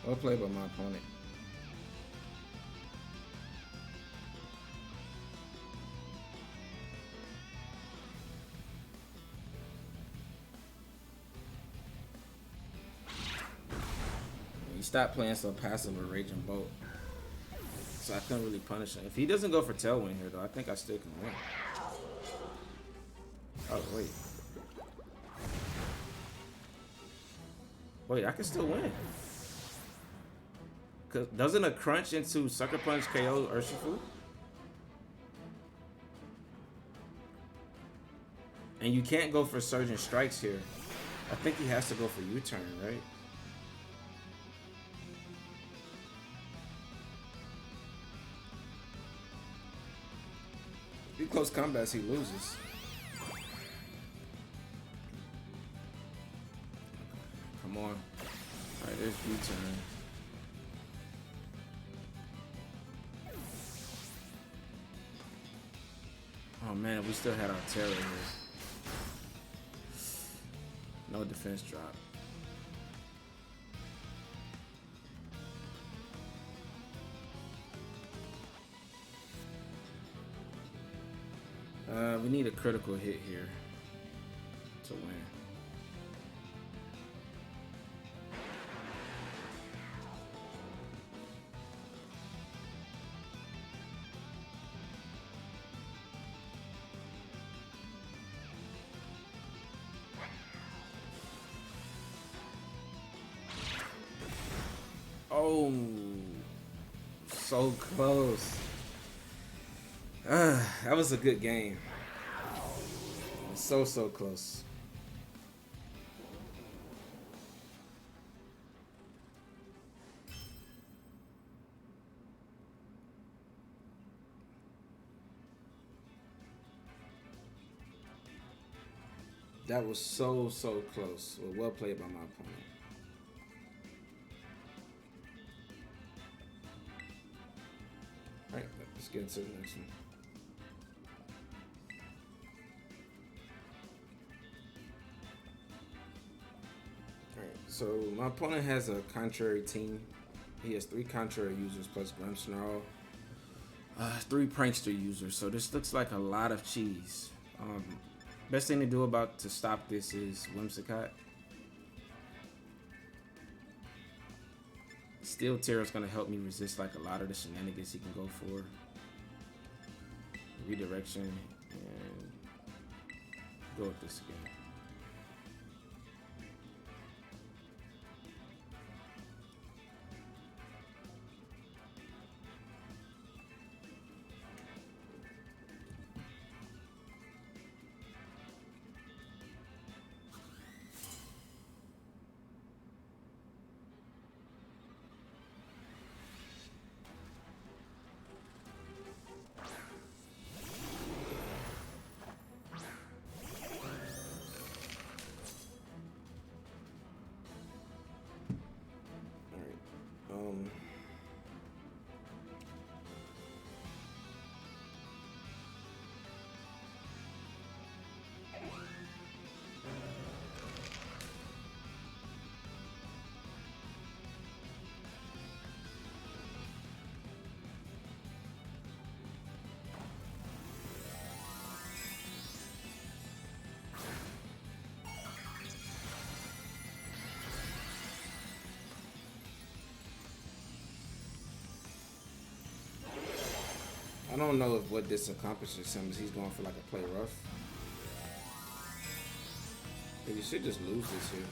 Well played by my opponent. He stopped playing so passive with Raging Bolt. So I couldn't really punish him. If he doesn't go for Tailwind here though, I think I still can win. Oh wait. Wait, I can still win. Cause doesn't a crunch into Sucker Punch KO Urshifu? And you can't go for Surging Strikes here. I think he has to go for U-turn, right? In close combats, he loses. Come on. Alright, there's U-turn. Oh man, if we still had our Tera here. No defense drop. We need a critical hit here to win. Oh, so close. That was a good game. So close. That was so close. Well played by my opponent. Alright, let's get into the next one. Alright, so my opponent has a contrary team. He has 3 contrary users plus Grimmsnarl, 3 prankster users. So this looks like a lot of cheese. Best thing to do to stop this is Whimsicott. Steel Tera is going to help me resist like a lot of the shenanigans he can go for. Redirection and go with this again. I don't know if what this accomplishes him is he's going for like a play rough. But you should just lose this here.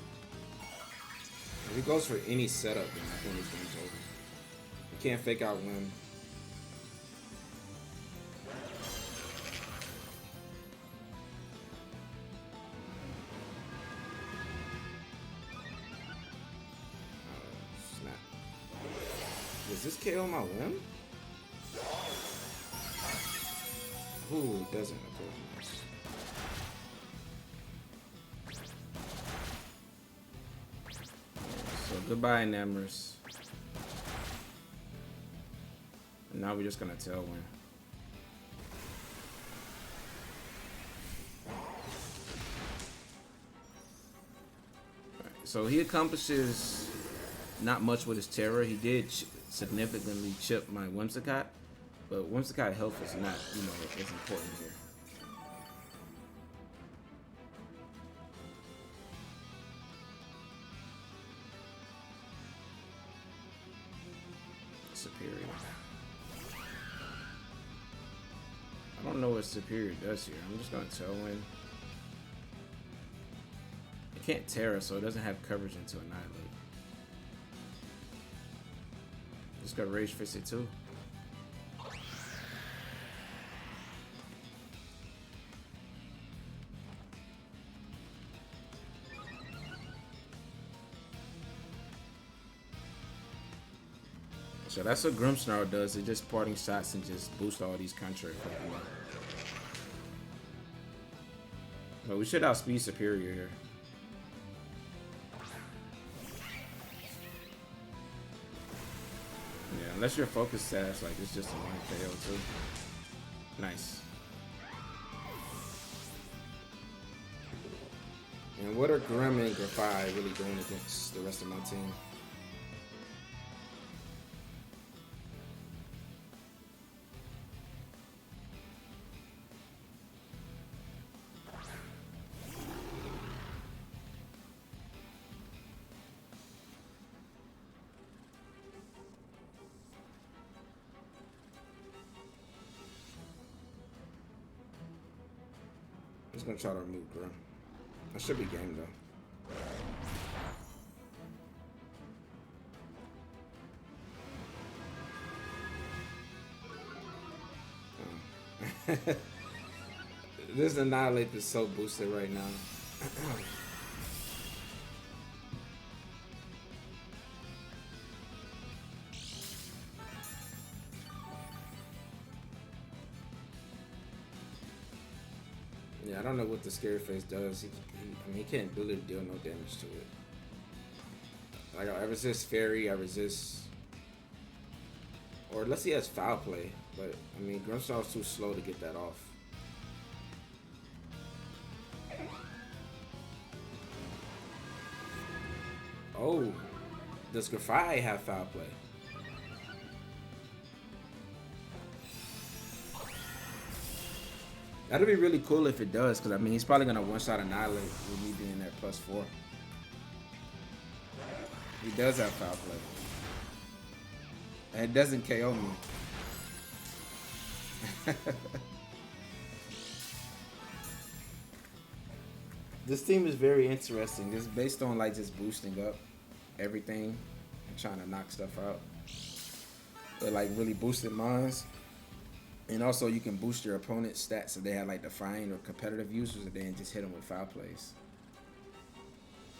If he goes for any setup, then I think this game's over. You can't fake out win. Snap. Does this KO my whim? Ooh, it doesn't. Okay. So goodbye, Namorous. And now we're just gonna Tailwind. Right, so he accomplishes not much with his Tera. He did significantly chip my Whimsicott. But Whimsicott health is not, as important here. Superior. I don't know what Superior does here. I'm just gonna Tailwind. It can't Tera, so it doesn't have coverage into Annihilate. Just got Rage Fist it too. So that's what Grimmsnarl does. It just parting shots and just boost all these contrary Pokemon. But we should outspeed Superior here. Yeah, unless you're focused Sash, like it's just a one KO too. Nice. And what are Grim and Grafai really doing against the rest of my team? I'm just gonna try to remove Grim. I should be game though. This Annihilape is so boosted right now. Yeah, I don't know what the Scary Face does. I mean, he can't really deal no damage to it. Like, I resist Fairy, I resist... Or unless he has Foul Play. But, I mean, Grimmstall's too slow to get that off. Oh, does Grafai have Foul Play? That'd be really cool if it does, because I mean, he's probably going to one-shot Annihilate with me being there +4. He does have Foul Play. And it doesn't KO me. This team is very interesting. It's based on like just boosting up everything and trying to knock stuff out. But like really boosted mines. And also you can boost your opponent's stats if they have like defined or competitive users and then just hit them with foul plays.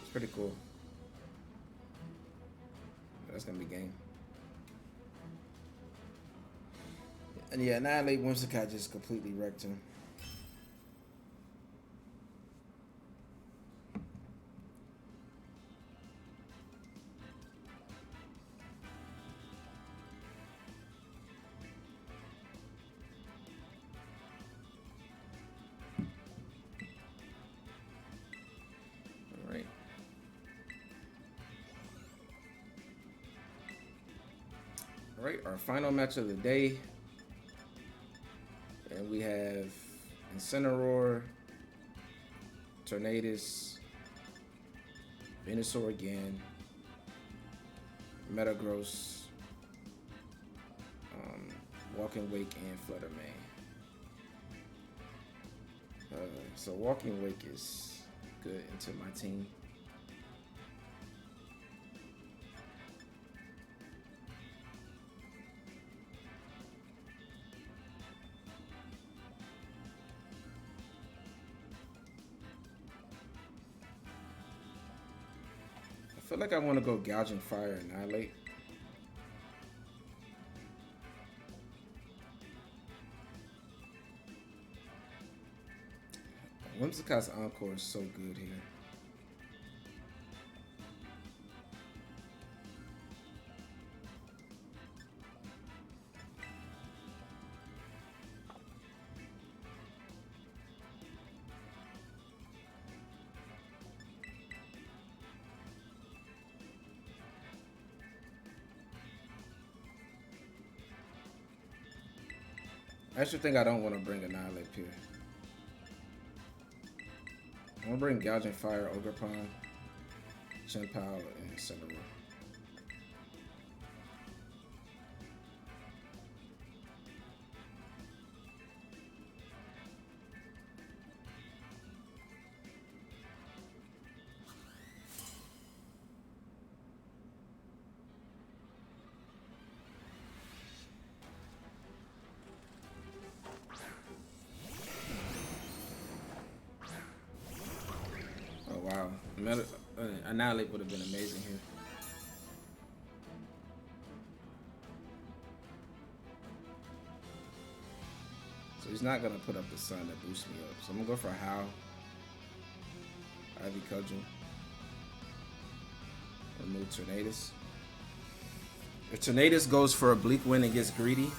It's pretty cool. That's gonna be game. And yeah, Annihilate Whimsicott just completely wrecked him. Alright, our final match of the day. And we have Incineroar, Tornadus, Venusaur again, Metagross, Walking Wake, and Flutter Mane. So Walking Wake is good into my team. I feel like I want to go Gouging Fire Annihilape. Whimsicott's Encore is so good here. I actually think I don't want to bring Annihilape here. I'm going to bring Gouging Fire, Ogerpon, Chien-Pao, and Incineroar. Wow, Annihilape would have been amazing here. So he's not gonna put up the sun to boost me up. So I'm gonna go for a HOWL, Ivy Cudgel, remove Tornadus. If Tornadus goes for a Bleak Wind and gets greedy,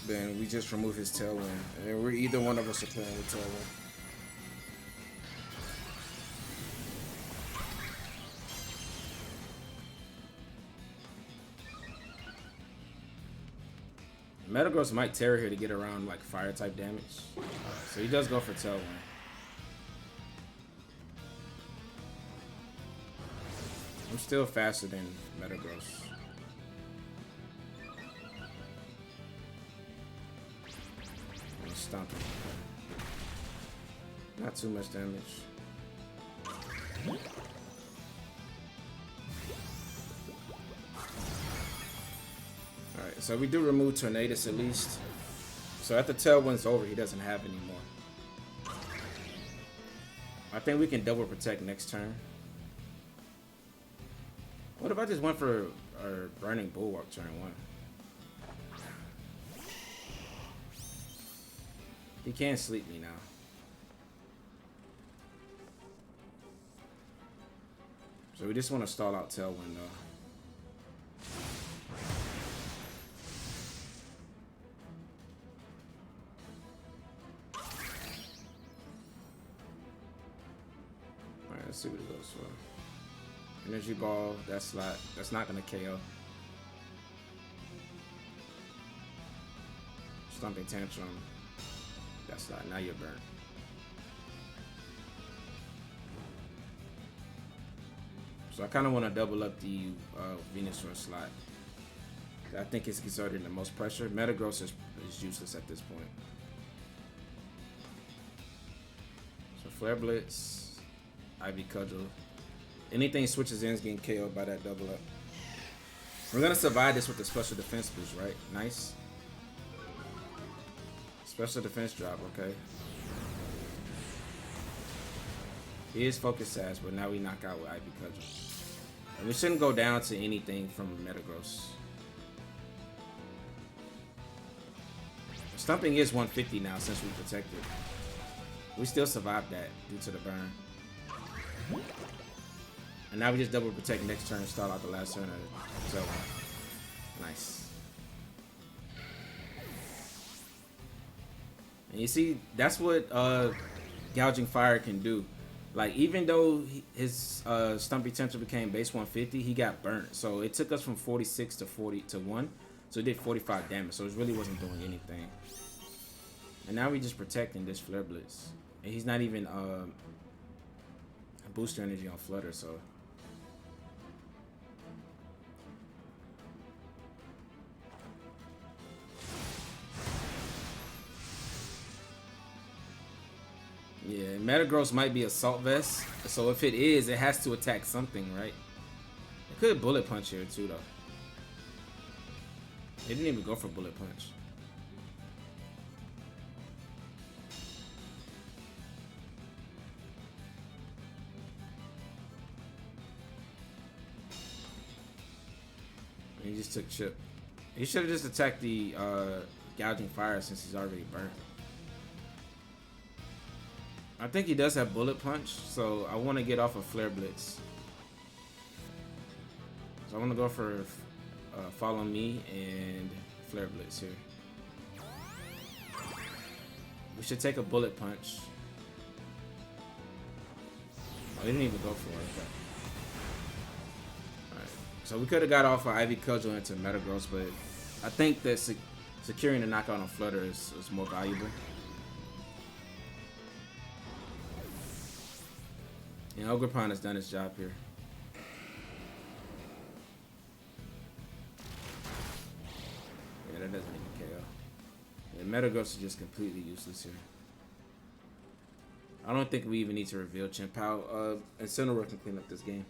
then we just remove his Tailwind, and we're either one of us are playing with Tailwind. Metagross might Tera here to get around like fire type damage. So he does go for Tailwind. I'm still faster than Metagross. I'm stomping. Not too much damage. Alright, so we do remove Tornadus at least. So after Tailwind's over, he doesn't have anymore. I think we can double protect next turn. What if I just went for our Burning Bulwark turn 1? He can't sleep me now. So we just want to stall out Tailwind though. Alright, let's see what it goes for. Energy Ball, that's not gonna KO. Stomping Tantrum. That's not, now you're burnt. So I kind of want to double up the Venusaur slot. I think it's exerting the most pressure. Metagross is useless at this point. So Flare Blitz, Ivy Cudgel. Anything switches in is getting KO'd by that double up. We're going to survive this with the special defense boost, right? Nice. Special defense drop, okay. He is focused Sash, but now we knock out with Ivy Cudgel. And we shouldn't go down to anything from Metagross. Stumping is 150 now since we protected. We still survived that due to the burn. And now we just double protect next turn and start out the last turn. So nice. And you see, that's what Gouging Fire can do. Like, even though his Stumpy Tantrum became base 150, he got burnt. So it took us from 46 to 40 to 1. So it did 45 damage. So it really wasn't doing anything. And now we just protecting this Flare Blitz. And he's not even booster energy on Flutter, so. Yeah, Metagross might be Assault Vest, so if it is, it has to attack something, right? It could Bullet Punch here too, though. It didn't even go for Bullet Punch. He just took Chip. He should have just attacked the Gouging Fire since he's already burnt. I think he does have Bullet Punch, so I want to get off of Flare Blitz. So I want to go for Follow Me and Flare Blitz here. We should take a Bullet Punch. Oh, he didn't even go for it. Okay. Alright, so we could have got off of Ivy Cudgel into Metagross, but I think that securing the knockout on Flutter is more valuable. And Ogerpon has done his job here. Yeah, that doesn't even KO. Yeah, Metagross is just completely useless here. I don't think we even need to reveal Chien-Pao. Incineroar can clean up this game.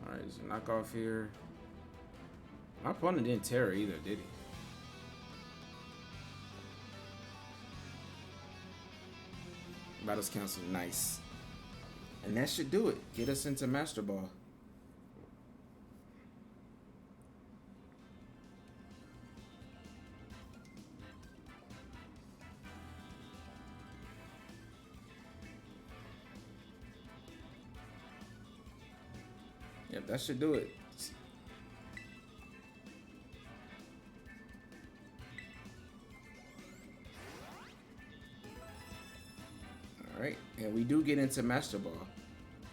Alright, there's a knockoff here. My opponent didn't Tera either, did he? Battles cancel, nice. And that should do it. Get us into Master Ball. Yep, that should do it. Alright, and we do get into Master Ball.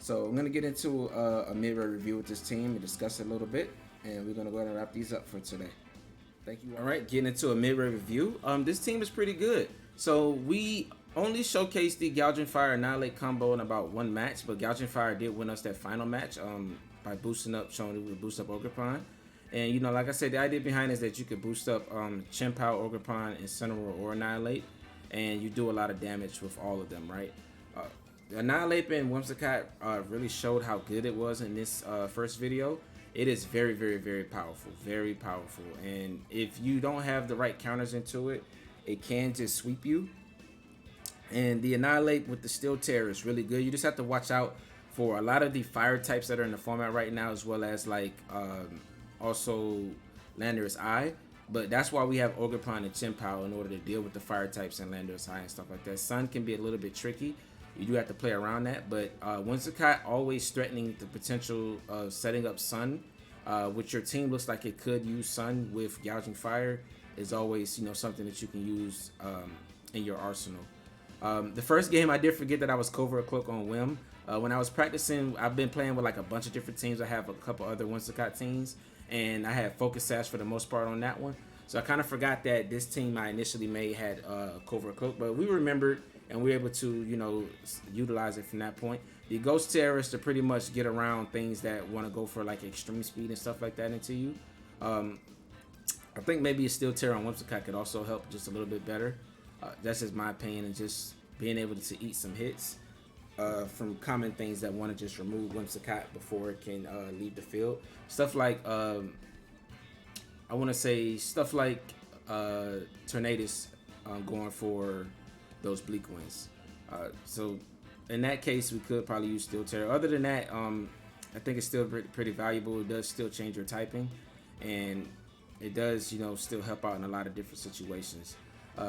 So I'm gonna get into a mid-road review with this team and discuss it a little bit, and we're gonna go ahead and wrap these up for today. Thank you. All right, getting into a mid-road review. This team is pretty good. So we only showcased the Gouging Fire Annihilape combo in about one match, but Gouging Fire did win us that final match by boosting up, showing it would boost up Ogerpon. And you know, like I said, the idea behind it is that you could boost up Chien-Pao, Ogerpon, Incineroar, or Annihilape, and you do a lot of damage with all of them, right? Annihilape and Whimsicott really showed how good it was in this first video. It is very, very, very powerful, and if you don't have the right counters into it, it can just sweep you. And the Annihilape with the Steel Tera is really good. You just have to watch out for a lot of the fire types that are in the format right now, as well as like also Landorus Eye. But that's why we have Ogerpon and Chien-Pao in order to deal with the fire types and Landorus Eye and stuff like that. Sun can be a little bit tricky. You do have to play around that. But Whimsicott always threatening the potential of setting up Sun, which your team looks like it could use Sun with Gouging Fire, is always, you know, something that you can use in your arsenal. The first game I did forget that I was Covert Cloak on Whim. When I was practicing, I've been playing with like a bunch of different teams. I have a couple other Whimsicott teams, and I had Focus Sash for the most part on that one. So I kind of forgot that this team I initially made had Covert Cloak, but we remembered and we were able to, you know, utilize it from that point. The Ghost Tera is to pretty much get around things that want to go for like extreme speed and stuff like that into you. I think maybe a Steel Tera on Whimsicott could also help just a little bit better. That's just my opinion, and just being able to eat some hits from common things that want to just remove Whimsicott before it can leave the field. Stuff like I want to say stuff like Tornadus going for those Bleak Winds. So in that case, we could probably use Steel Tera. Other than that, I think it's still pretty valuable. It does still change your typing, and it does, you know, still help out in a lot of different situations.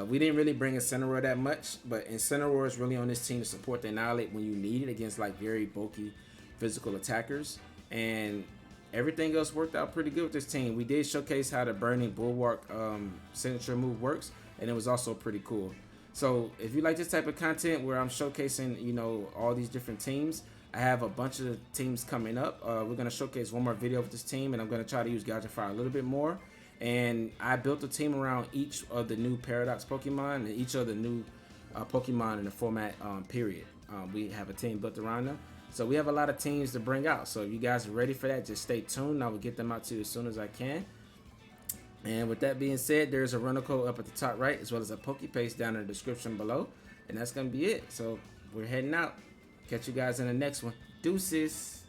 We didn't really bring Incineroar that much, but Incineroar is really on this team to support the Annihilape when you need it against like very bulky physical attackers, and everything else worked out pretty good with this team. We did showcase how the Burning Bulwark signature move works, and it was also pretty cool. So if you like this type of content where I'm showcasing, you know, all these different teams, I have a bunch of teams coming up. We're going to showcase one more video of this team, and I'm going to try to use Gouging Fire a little bit more. And I built a team around each of the new Paradox Pokemon and each of the new Pokemon in the format period. We have a team built around them. So we have a lot of teams to bring out. So if you guys are ready for that, just stay tuned. I will get them out to you as soon as I can. And with that being said, there's a runner code up at the top right, as well as a Pokepaste down in the description below. And that's going to be it. So we're heading out. Catch you guys in the next one. Deuces.